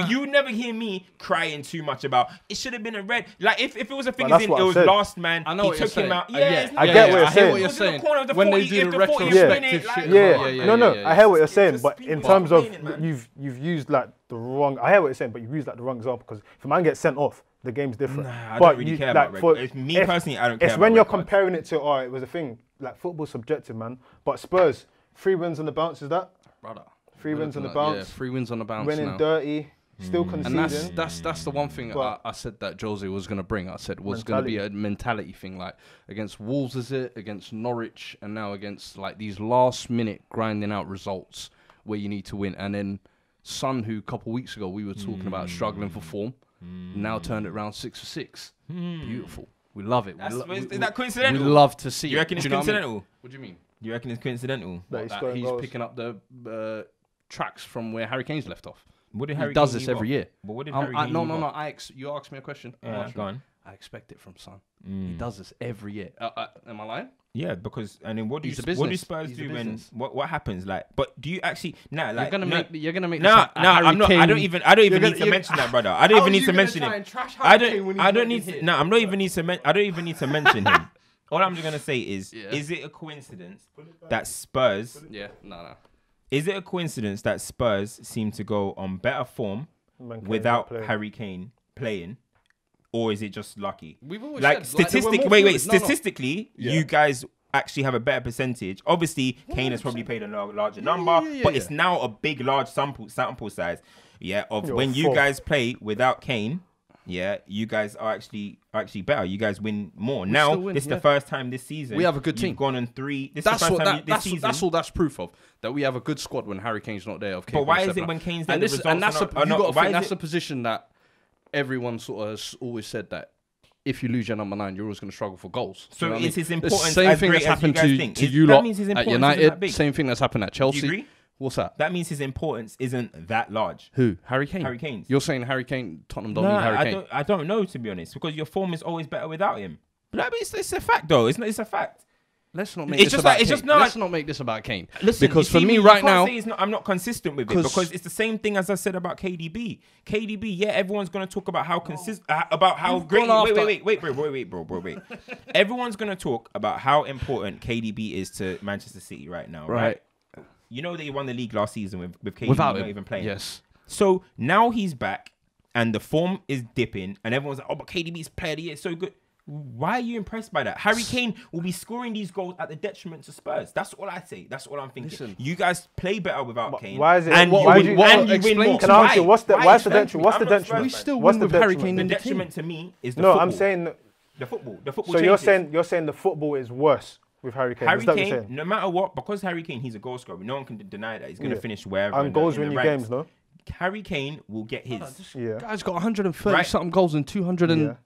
You never hear me crying too much about it should have been a red. Like if it was a thing, it was last man. I know he took him out. I get what you're saying. When they do the retrospective shit. No, I hear what you're saying, but in terms of you've used like the wrong. I hear what you're saying, but you've used like the wrong example because if a man gets sent off, the game's different. Nah, I don't really care about red. Me personally, I don't care. It's when you're comparing it to it was a thing like football's subjective, man. But Spurs 3 wins on the bounce is that? Brother. 3 wins on the bounce. Yeah, 3 wins on the bounce. Winning dirty. Still conceding. And that's the one thing I said that Jose was going to bring. I said was going to be a mentality thing, like against Wolves, is it against Norwich, and now against like these last minute grinding out results where you need to win. And then Son, who a couple of weeks ago we were talking about struggling for form, now turned it around 6 for 6. Beautiful. We love it. Is that coincidental? We love to see. You reckon it's coincidental? What do you mean? You reckon it's coincidental? That he's picking up the tracks from where Harry Kane's left off. What did Harry He does this every year. But what did Harry Kane No. You asked me a question. Go on. I expect it from Son. He does this every year. Am I lying? Yeah, because and then what do Spurs do when what happens? Like, but do you actually you're gonna make I'm not. I don't even need to mention that, brother. I don't even need to mention him. I don't need to. No, I'm not even need to. I don't even need to mention him. All I'm just gonna say is it a coincidence that Spurs? Yeah, no. Is it a coincidence that Spurs seem to go on better form without Harry Kane playing? Or is it just lucky? We've always like said, statistically, you guys actually have a better percentage. Obviously, Kane has probably played a larger number, but it's now a large sample size. Yeah, of when you guys play without Kane. Yeah, you guys are actually better. You guys win more. Now, this is the first time this season. We have a good team. You've gone on 3. That's all that's proof of. That we have a good squad when Harry Kane's not there. But why is it when Kane's there, that's a position that everyone sort of has always said that if you lose your number 9, you're always going to struggle for goals. So is his importance same thing that's happened to you lot at United, same thing that's happened at Chelsea. Do you agree? What's that? That means his importance isn't that large. Who? Harry Kane? Harry Kane. You're saying Harry Kane, Tottenham don't need Harry Kane? I don't know, to be honest, because your form is always better without him. But it's a fact, though. It's a fact. Let's not make this about Kane. Let's not make this about Kane. Listen, because for me right now, I'm not consistent with it because it's the same thing as I said about KDB. KDB, yeah, everyone's gonna talk about how great. Wait, bro. Everyone's gonna talk about how important KDB is to Manchester City right now, right? You know that he won the league last season with KDB not even playing. Yes. So now he's back and the form is dipping, and everyone's like, "Oh, but KDB's player of the year, so good." Why are you impressed by that? Harry Kane will be scoring these goals at the detriment to Spurs. That's all I say. That's all I'm thinking. Listen, you guys play better without Kane. Why is it? And you win more. Can I ask you, what's the detriment? What's the detriment? We still win with Harry Kane in the detriment to me is the football. No, I'm saying the football. The football. So you're saying the football is worse with Harry Kane. Harry Kane, no matter what, because Harry Kane, he's a goal scorer. No one can deny that. He's going to finish wherever. And goals win you games, no? Harry Kane will get his. Guy's got 130 something goals and 200 and.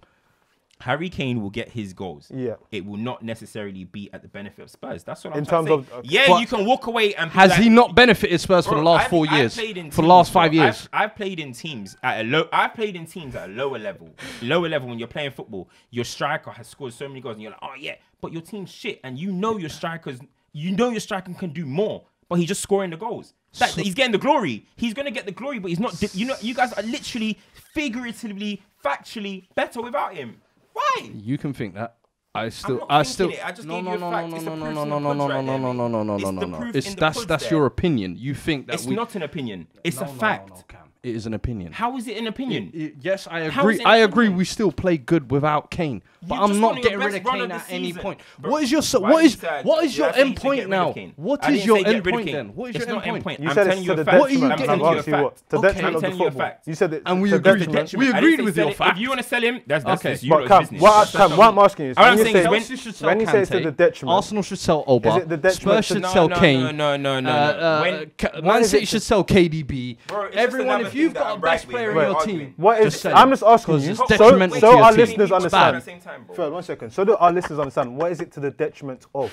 Harry Kane will get his goals. Yeah. It will not necessarily be at the benefit of Spurs. That's what I'm in trying terms to say. You can walk away and has he not benefited Spurs for the last 4 years? For the last 5 years? I've played in teams at a lower level. Lower level when you're playing football. Your striker has scored so many goals and you're like, "Oh yeah," but your team's shit and you know your striker can do more, but he's just scoring the goals. He's getting the glory. He's going to get the glory, but he's not you guys are literally figuratively factually better without him. Why? You can think that. I still. I just gave you a fact. It's the proof in the puds right there, mate. It's the proof in the That's your opinion. You think that it's not an opinion. It's a fact. No, Cam. It is an opinion. How is it an opinion? Yes, I agree. I agree. We still play good without Kane, but I'm not getting rid of Kane at any point. What is your end point now? What is your end point then? What is your end point? You said it's to the detriment. I'm asking you what? To the detriment of the football. You said it. And we agreed. We agreed with your fact. If you want to sell him, that's your Cam, business. what I'm asking you is, when you say it's to the detriment, Arsenal should sell Oba. Spurs should sell Kane. No. Man City should sell KDB. Everyone, if you've got a best player in your team, I'm just asking you, so our listeners understand. Fred, 1 second. So do our listeners understand, what is it to the detriment of?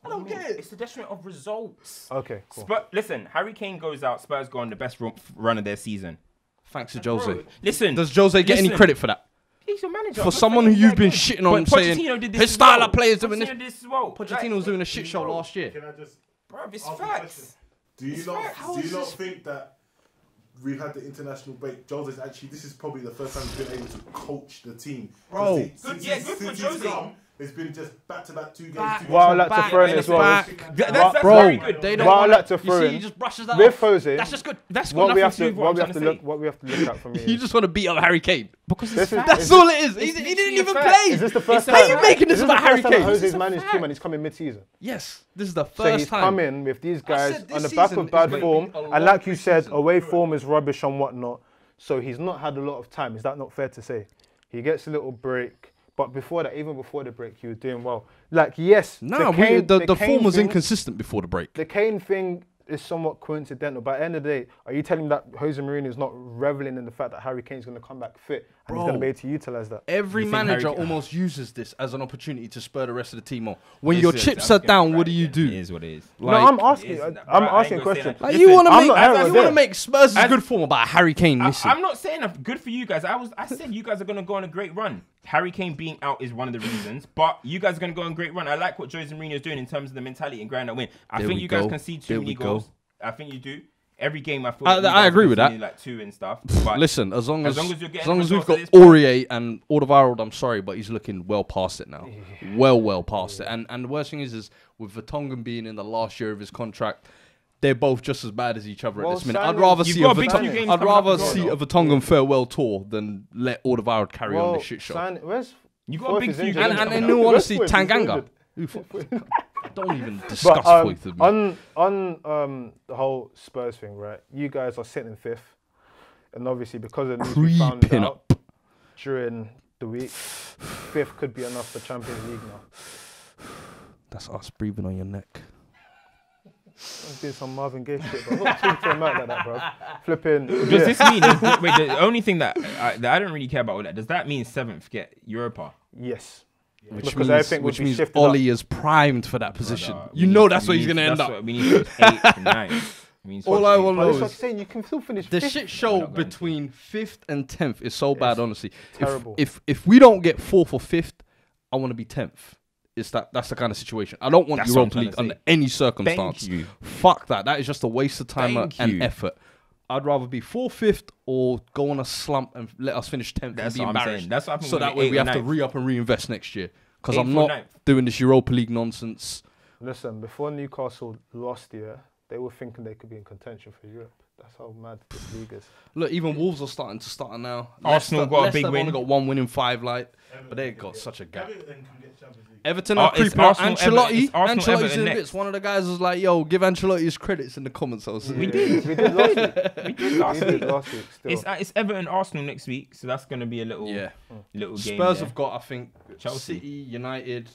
I don't get it. It's the detriment of results. Okay, cool. Listen, Harry Kane goes out, Spurs go on the best run of their season. Thanks to Jose. Listen. Does Jose get any credit for that? He's your manager. For someone who you've been shitting on, saying his style of players doing this. Pochettino was doing a shit show last year. Can I just... Bro, it's facts. Do you not think that we've had the international break? Jose's actually, this is probably the first time he's been able to coach the team. Bro, since he's come, it's been just back-to-back 2 games. Well, I like to throw in as well. That's very good. They don't I like to throw in. He just brushes that with off. Jose. That's just good. That's what got we have nothing to do with what I'm trying to say. What we have to look at from here. You just want to beat up Harry Kane. Because it's facts. That's all it is. He didn't even play. Is this the first time? How are you making this about Harry Kane? Jose's managed team and he's coming mid-season. Yes, this is the first So he's time. come in with these guys on the back of bad form, and like you said, away form is rubbish and whatnot. So he's not had a lot of time. Is that not fair to say? He gets a little break, but before that, even before the break, he was doing well. Like, yes, the form was inconsistent before the break. The Kane thing is somewhat coincidental, but at the end of the day, are you telling me that Jose Mourinho is not reveling in the fact that Harry Kane's going to come back fit and he's going to be able to utilise that? Every manager almost uses this as an opportunity to spur the rest of the team on. When your chips are down, what do you do? It is what it is. No, I'm asking a question. Like, you want to make Spurs' good form about Harry Kane missing. I'm not saying good for you guys. I said you guys are going to go on a great run. Harry Kane being out is one of the reasons, but you guys are going to go on a great run. I like what Jose Mourinho is doing in terms of the mentality and grind that win. I think you guys concede too many goals. I think you do. Every game, I feel I agree with that. Like 2 and stuff. But listen, as long as we've got Aurier Aurier and Alderweireld, I'm sorry, but he's looking well past it now. Well past it. And the worst thing is with Vertonghen being in the last year of his contract, they're both just as bad as each other at this minute. I'd rather see a Vertonghen farewell tour than let Alderweireld carry on this shit show. You got a big few games. And in all honesty, Tanganga. Don't even discuss Foyth with me. On the whole Spurs thing, right? You guys are sitting 5th, and obviously because of the news we found out during the week, 5th could be enough for Champions League now. That's us breathing on your neck. I'm doing some Marvin Gaye shit, but I'm not talking to him out like that, bro. Flipping. Does this mean? Wait, the only thing that I don't really care about all that. Does that mean 7th get Europa? Yes. Which means Ollie is primed for that position. You know that's where he's going to end up. We need 8th and 9th. All I want to know is saying you can still finish the shit show between 5th and 10th is so bad, honestly. Terrible. If we don't get 4th or 5th, I want to be 10th. That's the kind of situation. I don't want Europa League under any circumstance. Fuck that. That is just a waste of time and effort. I'd rather be 4th, 5th, or go on a slump and let us finish 10th and be embarrassed. That's what I think. So that way we have to re-up and reinvest next year. Because I'm not doing this Europa League nonsense. Listen, before Newcastle lost here, they were thinking they could be in contention for Europe. That's how mad this league is. Look, even Wolves are starting to start now. Arsenal got a big win. Only got 1 win in 5, but they got such a gap. Everton are creeping up. Ancelotti's in bits. One of the guys was like, yo, give Ancelotti his credits in the comments. We did last week. We did last week. It's Everton Arsenal next week, so that's going to be a little game. Spurs have got, I think, Chelsea, City, United,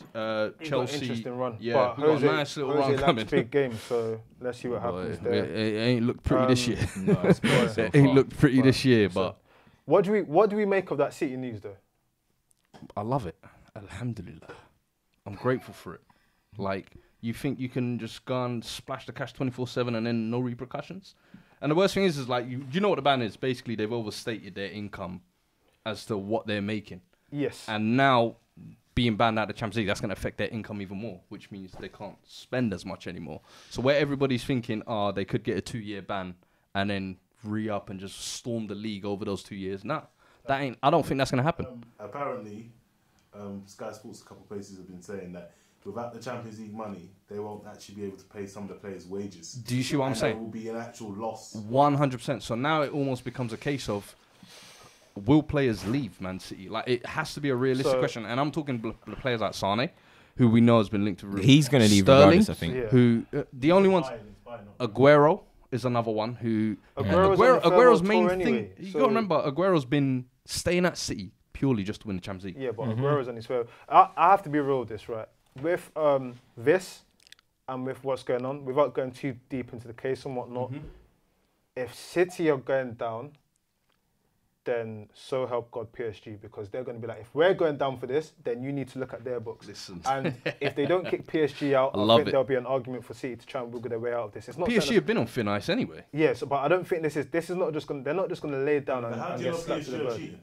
Chelsea. Interesting run. Yeah, but Jose, got a nice little run coming. Big game, so let's see what happens there. It ain't looked pretty this year. It ain't looked pretty this year, but what do we make of that City news though? I love it. Alhamdulillah. I'm grateful for it. Like, you think you can just go and splash the cash 24/7 and then no repercussions? And the worst thing is like, you know what the ban is? Basically, they've overstated their income as to what they're making. Yes. And now, being banned out of the Champions League, that's going to affect their income even more, which means they can't spend as much anymore. So where everybody's thinking, they could get a 2-year ban and then re-up and just storm the league over those 2 years. Nah, I don't think that's going to happen. Apparently, Sky Sports, a couple of places have been saying that without the Champions League money, they won't actually be able to pay some of the players' wages. Do you see what I'm saying? It will be an actual loss. 100%. So now it almost becomes a case of, will players leave Man City? Like, it has to be a realistic question. And I'm talking players like Sane, who we know has been linked to. He's going to leave Sterling, regardless, I think. Yeah. Who the only ones. Aguero is another one who. Aguero's main thing. You got to remember, Aguero's been staying at City purely just to win the Champions League. Yeah, but Aguero's on his way. I have to be real with this, right? With this and with what's going on, without going too deep into the case and whatnot, if City are going down, then so help God PSG, because they're going to be like, if we're going down for this, then you need to look at their books. Listen. And if they don't kick PSG out, I think there'll be an argument for City to try and wiggle their way out of this. It's not PSG have been on thin ice anyway. Yes, but I don't think this is not just going. They're not just going to lay down and get slapped to the bird.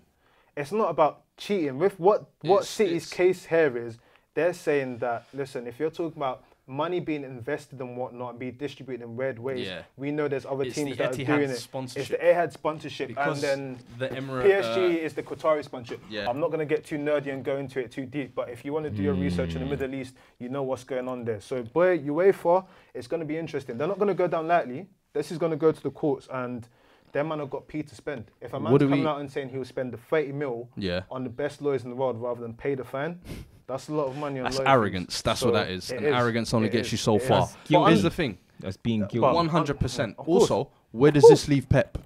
It's not about cheating. With what City's case here is, they're saying that, listen, if you're talking about money being invested and whatnot and be distributed in weird ways, we know there's other teams that are doing it. It's the Etihad sponsorship, because and then the PSG is the Qatari sponsorship. I'm not going to get too nerdy and go into it too deep, but if you want to do your research in the Middle East, you know what's going on there. So, boy, UEFA, it's going to be interesting. They're not going to go down lightly. This is going to go to the courts, and them man have got P to spend. If a man's coming out and saying he'll spend the 30 mil on the best lawyers in the world rather than pay the fine, that's a lot of money on lawyers. That's arrogance. That's what that is. And arrogance only gets you so far. Here's the thing. That's being guilty. 100%. Also, where does this leave Pep?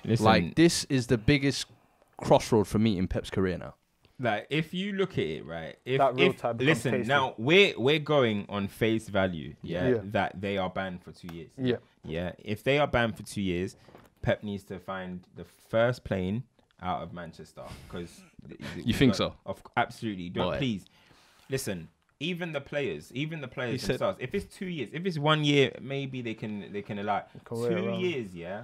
Listen, like, this is the biggest crossroad for me in Pep's career now. Like, if you look at it, right? Listen, now we're going on face value, that they are banned for 2 years. Yeah. If they are banned for 2 years, Pep needs to find the first plane out of Manchester, because you think so? Absolutely. Don't, please listen. Even the players themselves. If it's 2 years, if it's 1 year, maybe they can allow 2 years. Yeah,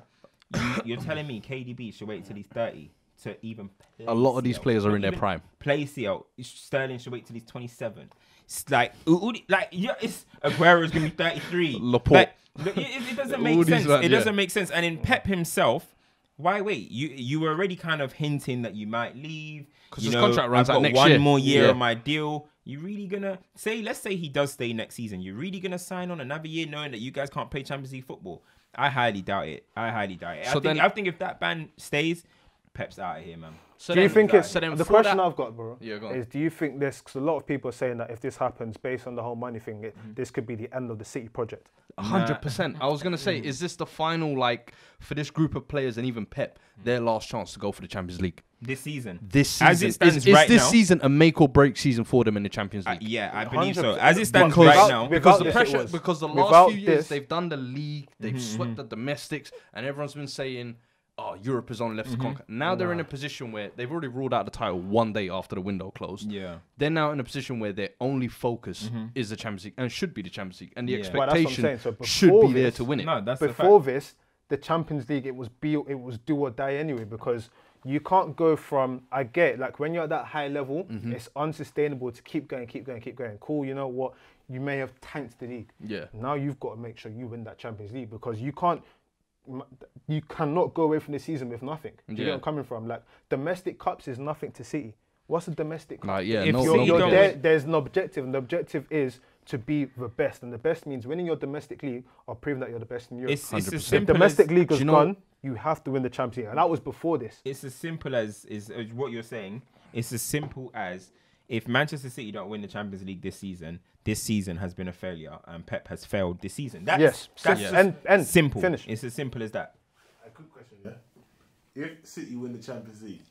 you're telling me KDB should wait till he's 30 to even play. A lot of these CL. players are in their prime. Play CL. Sterling should wait till he's 27. It's like it's Aguero's gonna be 33. Laporte. Like, it doesn't make sense. It doesn't make sense. And in Pep himself, why wait? You were already kind of hinting that you might leave. Because his contract runs out next year. year. One more year on my deal. You really gonna let's say he does stay next season. You're really gonna sign on another year knowing that you guys can't play Champions League football? I highly doubt it. So I think if that ban stays, Pep's out of here, man. So do you think it's the question I've got, bro? Is do you think this? Because a lot of people are saying that if this happens, based on the whole money thing, this could be the end of the City project. 100%. I was gonna say, is this the final, like, for this group of players and even Pep, their last chance to go for the Champions League this season? As it stands right now, is this season a make or break season for them in the Champions League? Yeah, I believe so. As it stands right now, because the pressure, because the last few years they've done the league, they've swept the domestics, and everyone's been saying, oh, Europe is only left to conquer. Now they're in a position where they've already ruled out the title 1 day after the window closed. Yeah. They're now in a position where their only focus is the Champions League, and should be the Champions League. And the expectation should be there to win it. No, that's before this, the Champions League, it was do or die anyway, because you can't go from, I get it, like when you're at that high level, it's unsustainable to keep going. Cool, you know what? You may have tanked the league. Yeah. Now you've got to make sure you win that Champions League, because you cannot go away from the season with nothing. Do you get where I'm coming from? Like, domestic cups is nothing to City. What's a domestic cup? There's an objective, and the objective is to be the best, and the best means winning your domestic league or proving that you're the best in Europe. It's as the domestic league is gone, you have to win the Champions League, and that was before this. It's as simple as what you're saying. It's as simple as, if Manchester City don't win the Champions League this season has been a failure, and Pep has failed this season. That's and simple. Finish. It's as simple as that. A quick question, yeah? If City win the Champions League,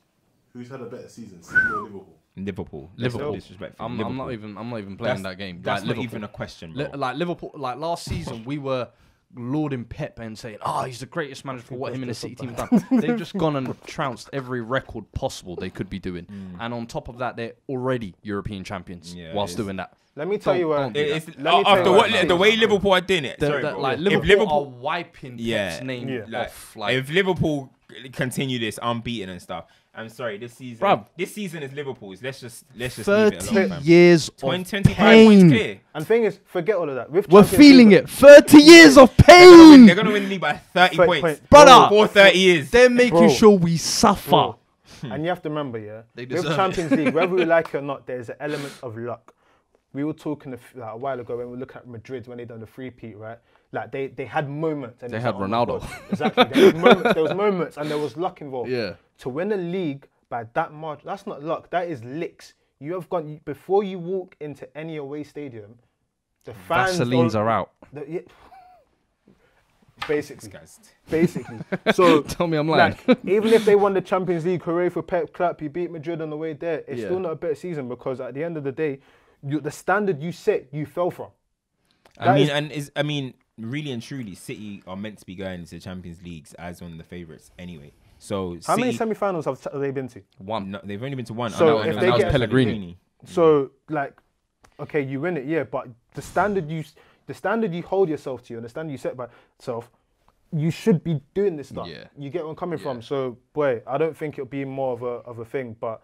who's had a better season, City or Liverpool? Liverpool. Disrespectful. I'm not even playing that game. That's not even a question, bro. Like Liverpool, like last season, we were lauding Pep and saying, he's the greatest manager for what him and the City team have done. They've just gone and trounced every record possible they could be doing. And on top of that, they're already European champions whilst doing that. Let me tell you the way Liverpool are doing it. Like Liverpool are wiping Pep's name off. Like, if Liverpool continue this unbeaten and stuff, I'm sorry, this season is Liverpool's. Let's just 30 years of 25 pain. points clear. And the thing is, forget all of that. We're feeling it. 30 years of pain. They're gonna win the league by 30 points. Brother, for 30 years. They're making sure we suffer. And you have to remember, They with deserve Champions League, whether we like it or not, there's an element of luck. We were talking a while ago when we look at Madrid when they done the 3-peat, right? Like they had moments. And They had Ronaldo. Exactly. There was moments and there was luck involved. Yeah. To win a league by that margin, that's not luck. That is licks. You have gone before you walk into any away stadium. The fans Vaselines are out. Basically. So tell me I'm lying. Even if they won the Champions League, hooray for Pep, clap, you beat Madrid on the way there. It's still not a better season because at the end of the day, the standard you set, you fell from. I mean, really and truly, City are meant to be going into the Champions Leagues as one of the favourites anyway. So how many semi-finals have they been to? One. No, they've only been to one. So and if that they was Pellegrini. So like, okay, you win it, yeah, but the standard you hold yourself to, and the standard you set by yourself, you should be doing this stuff. Yeah. You get where I'm coming from. So boy, I don't think it'll be more of a thing, but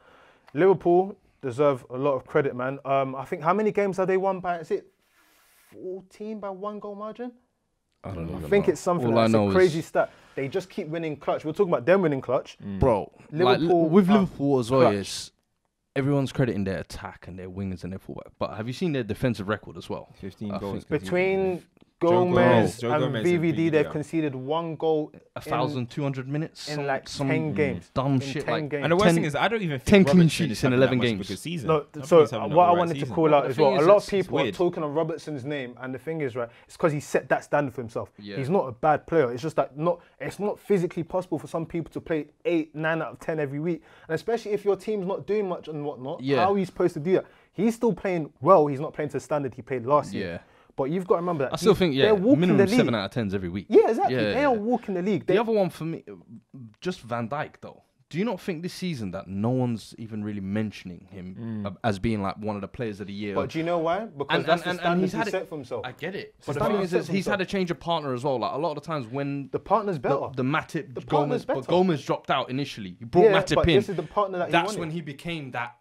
Liverpool deserve a lot of credit, man. I think how many games have they won by? Is it 14 by 1 goal margin? I don't know. I think it's something that's a crazy stat. They just keep winning clutch. We're talking about them winning clutch. Bro, Liverpool, with Liverpool as well, clutch. yes, everyone's crediting their attack and their wingers and their fullback. But have you seen their defensive record as well? 15 goals. Between Gomez and VVD, they've yeah. conceded 1 goal 1,200 minutes in like 10 games. Dumb In shit 10 like. games. And the worst thing is, I don't even 10 think clean Robertson sheets is in having 11 that much of a games. good season. No, I so think he's having what I a right wanted to season. call out The as well, thing a is, lot of it's people are weird. talking on Robertson's name, and the thing is, right, it's because he set that standard for himself. Yeah. He's not a bad player. It's just that it's not physically possible for some people to play 8, 9 out of 10 every week, and especially if your team's not doing much and whatnot. Yeah. How are you supposed to do that? He's still playing well. He's not playing to the standard he played last year. Yeah. But you've got to remember that I still think, they're walking minimum the league. 7 out of 10s every week. Yeah, exactly. Yeah, They are walking the league. The other one for me, just Van Dijk though. Do you not think this season that no one's even really mentioning him as being like one of the players of the year? But do you know why? Because that's the standard he set for himself. I get it. It's But the the thing standard he is, set he's for had a change of partner as well. Like a lot of the times when The partner's better. the Matip, The partner's Gomez, but better. Gomez dropped out initially. He brought Yeah, Matip but in. this is the partner that he That's wanted. when he became that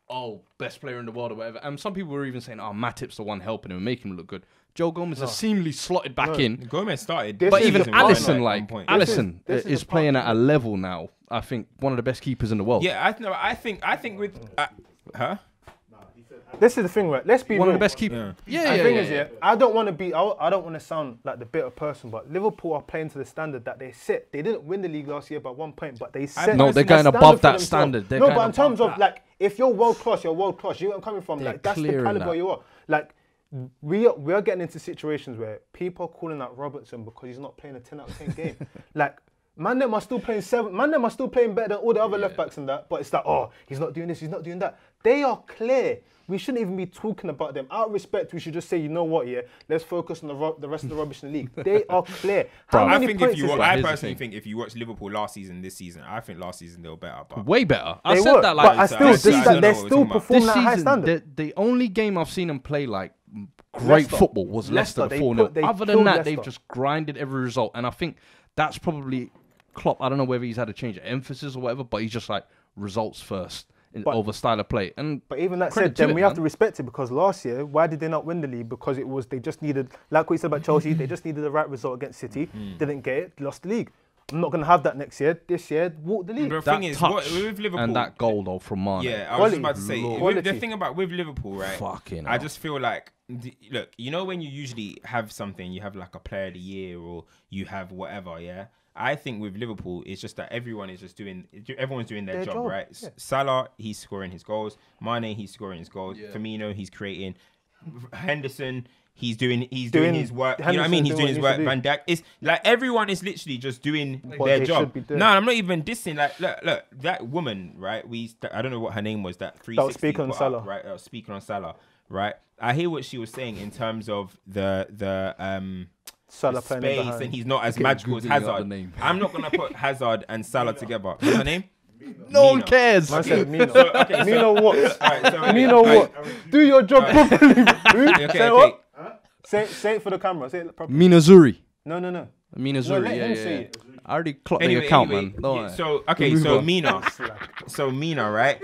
best player in the world or whatever. And some people were even saying, Matip's the one helping him and making him look good. Joe Gomez has seemingly slotted back in. Gomez started. This But is even the partner Alisson, at like one point. Alisson, This is is the playing partner. at a level now. I think one of the best keepers in the world. Yeah, I think with This is the thing, right? Let's be One real. of the best keepers. Yeah, And yeah, the thing yeah, is, yeah. I don't want to sound like the bitter person, but Liverpool are playing to the standard that they set. They didn't win the league last year by 1 point, but they set. No, they're a going standard above for that themselves. standard. They're No, going but in terms above of that. like, if you're world class, you're world class. You know where I'm coming from? They're Like that's the clearing caliber that. you are. Like we are getting into situations where people are calling out Robertson because he's not playing a 10 out of 10 game. Like. Man, them are still playing 7. Man, them are still playing better than all the other left backs and that. But it's like, he's not doing this, he's not doing that. They are clear. We shouldn't even be talking about them. Out of respect, we should just say, you know what, let's focus on the rest of the rubbish in the league. They are clear. Bro, How many I think points if you, is it? I Here's the personally thing. think if you watch Liverpool last season, this season, I think last season they were better. But Way better. I They said were, that but like they're still I don't know what we're performing talking this at a high season. standard. The only game I've seen them play like great Leicester. football was Leicester Leicester, 4-0. they Other than killed that, they've Leicester. just grinded every result, and I think that's probably Klopp. I don't know whether he's had a change of emphasis or whatever, but he's just like results first over style of play. And But even that credit said, to then it, we have man. to respect it because last year, why did they not win the league? Because they just needed, like what you said about Chelsea, they just needed the right result against City. Didn't get it, lost the league. I'm not going to have that next year. This year, walk the league. the that thing is, touch with Liverpool and that goal though from Mane. Yeah, I was just Quality. about to say. Lord. The Quality. thing about with Liverpool, right? Fucking I hell. just feel like, look, you know when you usually have something, you have like a player of the year or you have whatever, yeah. I think with Liverpool, it's just that everyone's doing their job, right? Yeah. Salah, he's scoring his goals. Mane, he's scoring his goals. Firmino, he's creating. Henderson, he's doing his work. You know what I mean? He's doing his work. Van Dijk, it's like everyone is literally just doing What their they job. should be doing. No, I'm not even dissing. Like, look, that woman, right? I don't know what her name was. That 360 was speaking on put Salah. up, right? Speaking on Salah, right? I hear what she was saying in terms of the Salah playing in space, behind. and he's not as Okay, magical as Googling up the Hazard. name. I'm not gonna put Hazard and Salah together. What's her name? no one Mina. cares. Man said Mino. Okay, Mino what? Alright, so, okay, Mino alright. what? Do your job properly. Say Okay. what? Say it for the camera. Say it properly. Minazuri. No. Minazuri. let yeah, him yeah. say it. I already clocked Anyway, the account, anyway, man. Don't yeah, worry. so okay, Move so on. Mina, right?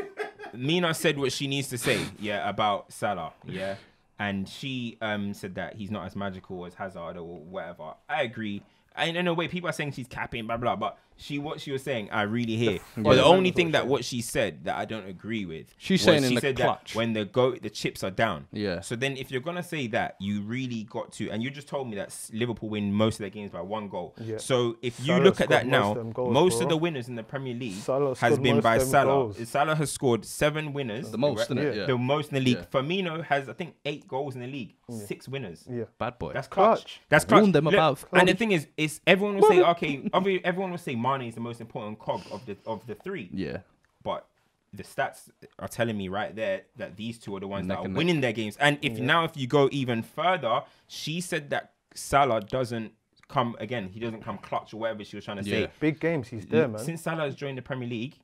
Mina said what she needs to say, yeah, about Salah, yeah, and she said that he's not as magical as Hazard or whatever. I agree. And in a way, people are saying she's capping, blah blah, but what she was saying, I really hear. But the only thing that what she said that I don't agree with, she's saying in the clutch that when the chips are down. Yeah. So then, if you're gonna say that, you really got to, and you just told me that Liverpool win most of their games by 1 goal. Yeah. So if you look at that now, most of the winners in the Premier League has been by Salah. Salah has scored 7 winners. The most, isn't it? Yeah. The most in the league. Firmino has, I think, 8 goals in the league. 6 winners. Yeah. Bad boy. That's clutch. That's clutch. Warn them about. And the thing is everyone will say, okay, everyone will say Mane is the most important cog of the 3. Yeah. But the stats are telling me right there that these 2 are the ones that are winning their games. And if you go even further, she said that Salah doesn't come again. He doesn't come clutch or whatever she was trying to say. Big games, he's there, man. Since Salah has joined the Premier League,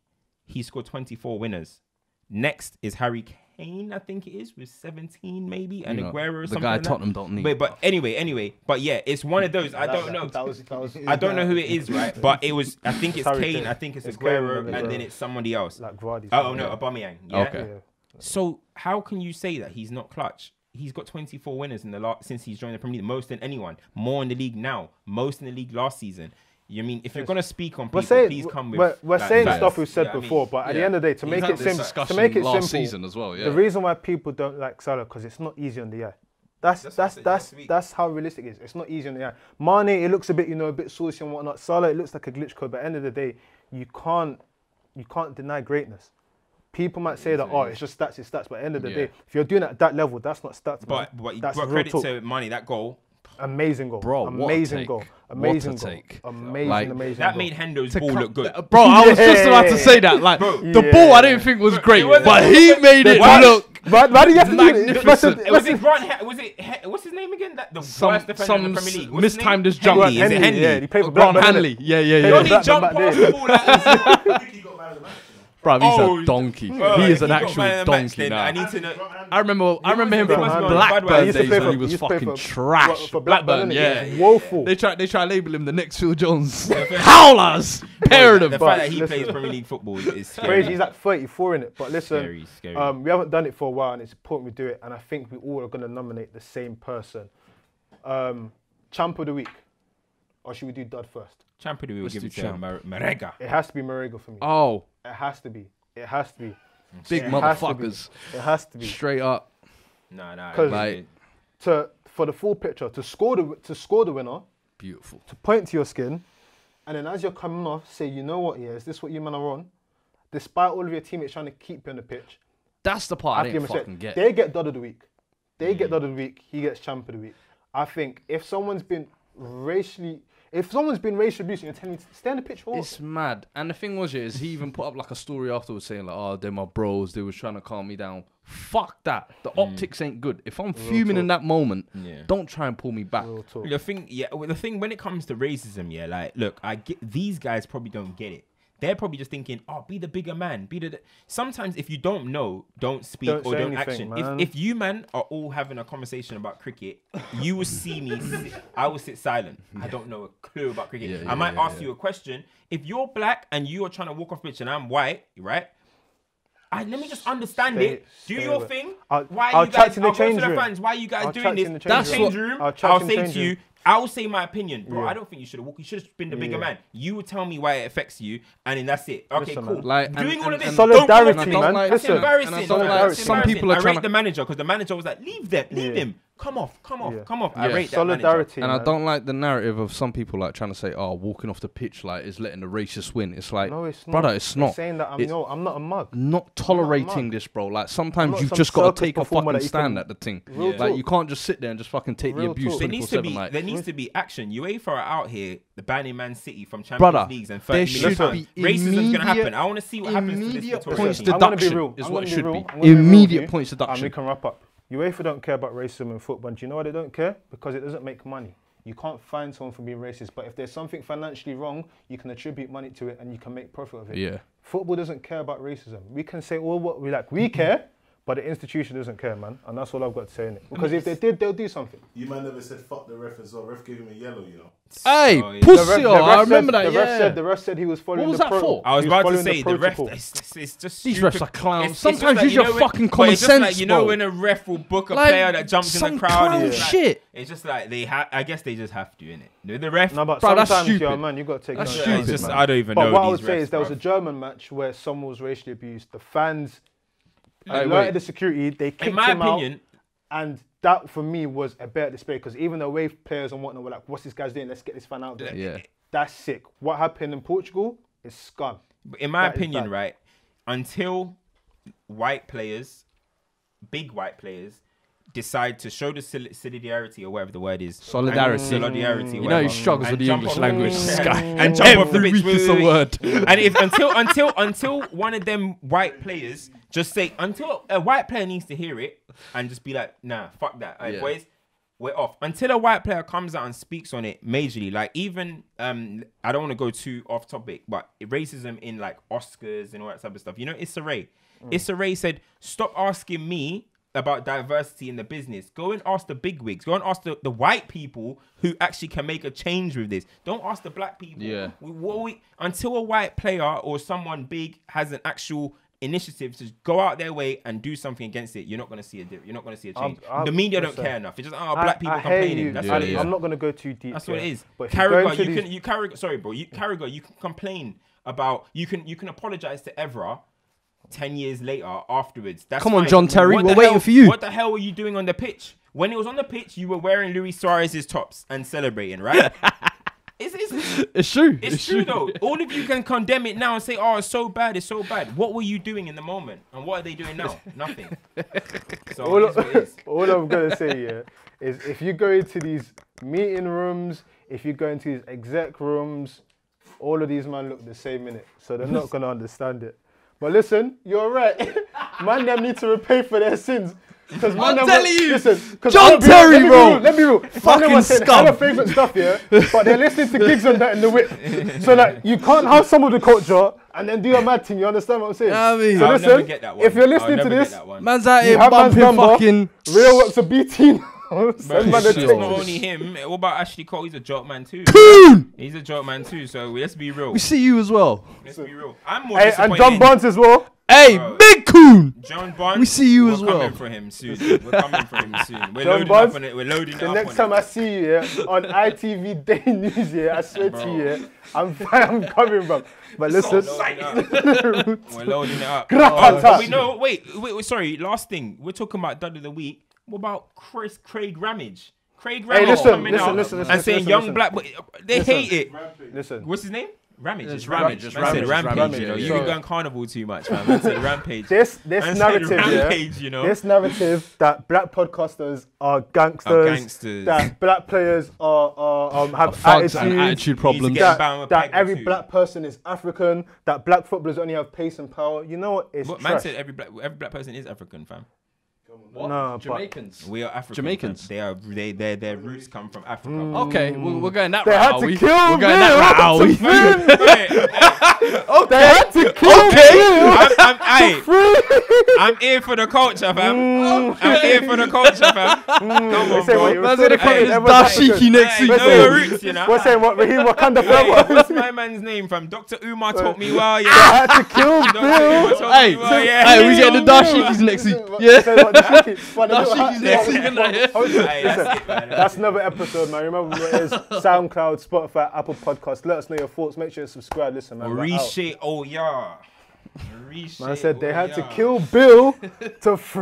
he scored 24 winners. Next is Harry Kane, I think it is, with 17 maybe, and Aguero or something. The guy like Tottenham don't need. But anyway, but yeah, it's one of those. I don't know. I don't know who it is, right? But it was. I think it's Kane. I think it's Aguero, and then it's somebody else. Like Vardy. Oh no, Aubameyang. Yeah. Okay. Yeah. So how can you say that he's not clutch? He's got 24 winners in the since he's joined the Premier League, most than anyone. More in the league now, most in the league last season. You mean if you're gonna speak on people, please come with. We're saying stuff we've said before, but at the end of the day, to make it simple, season as well. Yeah. The reason why people don't like Salah because it's not easy on the eye. That's how realistic it is. It's not easy on the eye. Mane, it looks a bit, a bit saucy and whatnot. Salah, it looks like a glitch code, but at the end of the day, you can't deny greatness. People might say that, it's just stats, but at the end of the day, if you're doing it at that level, that's not stats. But you got credit to Mane, that goal. Amazing goal, bro! Amazing goal, amazing goal, amazing. That made Hendo's ball look good, bro. I was just about to say that. Like the ball, I didn't think was great, but he made it look. Why do you have to magnificent? Was it Grant? Was it what's his name again? The worst defender in the Premier League. Mistimed his jump. Is it Henley? Yeah, he played for Grant Hanley. Yeah. He only jumped past the ball. I think he got man of the match. Bro, he's a donkey. He is an actual donkey now. I need to know. I remember him from Blackburn days when he was fucking trash. For Blackburn, yeah. Woeful. They try to label him the next Phil Jones. Howlers! Pair of them. The fact that he plays Premier League football is scary. Crazy. He's like 34 in it. But listen, scary. We haven't done it for a while and it's important we do it. And I think we all are going to nominate the same person. Champ of the week. Or should we do Dud first? Champ of the week, we'll give it to Marega. It has to be Marega for me. Oh. It has to be. It has to be. Big motherfuckers. It has to be. Straight up. Nah. Like, for the full picture, to score the winner. Beautiful. To point to your skin, and then as you're coming off, say, you know what? Yeah, is this what you men are on? Despite all of your teammates trying to keep you on the pitch. That's the part I didn't fucking get. They get Dud of the week. They get Dud of the week. He gets Champ of the week. I think if someone's been racially abusing, you're telling me to stay on the pitch for what? It's mad. And the thing was, he even put up like a story afterwards saying like, oh, they're my bros. They was trying to calm me down. Fuck that. The optics ain't good. If I'm fuming in that moment, don't try and pull me back. The thing when it comes to racism, like, look, I get these guys probably don't get it. They're probably just thinking, oh, be the bigger man. Sometimes if you don't know, don't speak or don't action. If you, man, are all having a conversation about cricket, you will see me, I will sit silent. I don't know a clue about cricket. I might ask you a question. If you're black and you are trying to walk off pitch and I'm white, right? Let me just understand it. Do your thing. Why are you guys, I'll go to the fans. Why are you guys doing this? That's change room. I'll say to you, I will say my opinion, bro. I don't think you should have walked. You should have been the bigger man. You would tell me why it affects you, and then that's it. Okay, cool. Like, doing all of this, solidarity, man. That's embarrassing. Some people are I rate the manager because the manager was like, leave him. Come off. I rate that solidarity, and I don't like the narrative of some people like trying to say, "Oh, walking off the pitch like is letting the racist win." It's like, no, it's not. Brother, it's not. Saying that I'm not a mug. Not tolerating this, bro. Like sometimes you've just got to take a fucking stand at the thing. Like you can't just sit there and just fucking take the abuse. There needs to be action. UEFA are out here banning Man City from Champions Leagues and 30 million pounds. Racism's gonna happen. I want to see what happens to this. Immediate points deduction is what it should be. Immediate points deduction. And we can wrap up. UEFA don't care about racism in football. Do you know why they don't care? Because it doesn't make money. You can't find someone for being racist, but if there's something financially wrong, you can attribute money to it and you can make profit of it. Yeah. Football doesn't care about racism. We can say all what we like. We care, But the institution doesn't care, man, and that's all I've got to say in it. Because if they did, they'll do something. You man never said fuck the ref as well. Ref gave him a yellow, you know. Hey, pussy! I remember that. The ref said he was following what was the that for? I was about to say the ref. protocol. It's just These stupid. refs are clowns. It's Sometimes just use your fucking common it's just sense, like, you know, bro. when a ref will book a player that jumps in the crowd. Clown It's like, shit. it's just like they have. I guess they just have to, innit? The ref. No, but Bro, that's sometimes, stupid. man, you got to take That's no stupid, It's just, man. I don't even But know. what I these would say refs, is there was a bruv. German match where someone was racially abused. The fans Hey, alerted wait. the security. They kicked In my him opinion, out, and that for me was a better display because even the away players and whatnot were like, "What's this guy's doing? Let's get this fan out there." Yeah. That's sick. What happened in Portugal is scum. in my That is opinion, bad. right, until white players, big white players, decide to show the solidarity or whatever the word is. Solidarity. Solidarity. You know he struggles with the English language. This guy. And jump off the Every pitch. week is a word. And if until one of them white players just say, until a white player needs to hear it and just be like, nah, fuck that. Like, Yeah. boys, we're off. Until a white player comes out and speaks on it majorly, like even I don't want to go too off topic, but racism in like Oscars and all that type of stuff. You know, Issa Rae. Issa Rae said, stop asking me about diversity in the business. Go and ask the bigwigs. Go and ask the white people who actually can make a change with this. Don't ask the black people. Yeah. Until a white player or someone big has an actual initiative to go out their way and do something against it, you're not going to see a change. The media don't care enough. It's just black people I hear complaining. you. That's what it is. I'm not going to go too deep. That's what it is. But if you go into Carragher, Carragher, you can complain about, you can apologize to Evra 10 years later afterwards. That's Come on, fine. John Terry, What we're the waiting hell- for you. What the hell were you doing on the pitch? When it was on the pitch, you were wearing Luis Suarez's tops and celebrating, right? It's true. It's true though. All of you can condemn it now and say, "Oh, it's so bad. It's so bad." What were you doing in the moment, and what are they doing now? Nothing. So all, it is what it is. all I'm going to say is if you go into these meeting rooms, if you go into these exec rooms, all of these men look the same in it, so they're not going to understand it. But listen, you're right. Man, them need to repay for their sins. Because I'm telling you, listen, John Terry, bro. Let me real. Fucking Man, saying scum. hella favourite stuff, yeah. But they're listening to gigs and that in the whip. So like, you can't have some of the culture and then do a mad thing. You understand what I'm saying? I mean, so I'll listen, never get that one. if you're I'll listening to never this, get that one. man's out you here have man's bumping number. fucking. Real works of BT. Send man the It's not text. only him. What about Ashley Cole? He's a joke man too. Coon! He's a joke man too. So let's be real. We see you as well. Let's be real. I'm more Hey, disappointed. and John Barnes as well. Hey, Bro. big coon! John Barnes. We see you as well. We're coming for him soon. We're coming for him soon. We're John loading Barnes, up on it. We're loading The up next on time it. I see you on ITV Day News, I swear to you, I'm coming, bro. But listen, We're loading it up. Gratata. Wait, sorry. Last thing. We're talking about Dud of the Week. What about Craig Ramage? Craig Ramage listen, coming out and saying young black, but they hate it. listen. What's his name? Ramage. It's Ramage. It's Man said Ramage. Rampage. You know, Ramage. you've been going carnival too much, man. Man said Rampage. This Man said narrative, Rampage, you know. this narrative that black podcasters are gangsters, that black players have Thugs and attitude, attitude problems. get bound with that peg or every two. black person is African, that black footballers only have pace and power. You know what? It's But trash. man said every black person is African, fam. What? No, but- Jamaicans. We are African. Jamaicans. Fam. Their roots come from Africa. Okay, we're going that They route. had are to we? kill We're going Bill that route. are to we? They had to kill I'm here for the culture, fam. I'm here for the culture, fam. Come on, say what bro. you Man's gonna come Hey, in dashiki next Hey, week. know your roots, you know. What's saying what? Raheem Wakanda Hey, forever. what's my man's name, fam? Dr. Umar taught me well, They yeah. had to kill Dr. Umar Bill. taught Hey, me well, yeah. hey, we getting the dashikis next week. Yeah. Dashiki's next week. Hey, that's it, man. That's another episode, man. Remember what it is? SoundCloud, Spotify, Apple Podcasts. Let us know your thoughts. Make sure you subscribe. Listen, man. we're out. Reshape, oh yeah. Man said they had to kill Bill to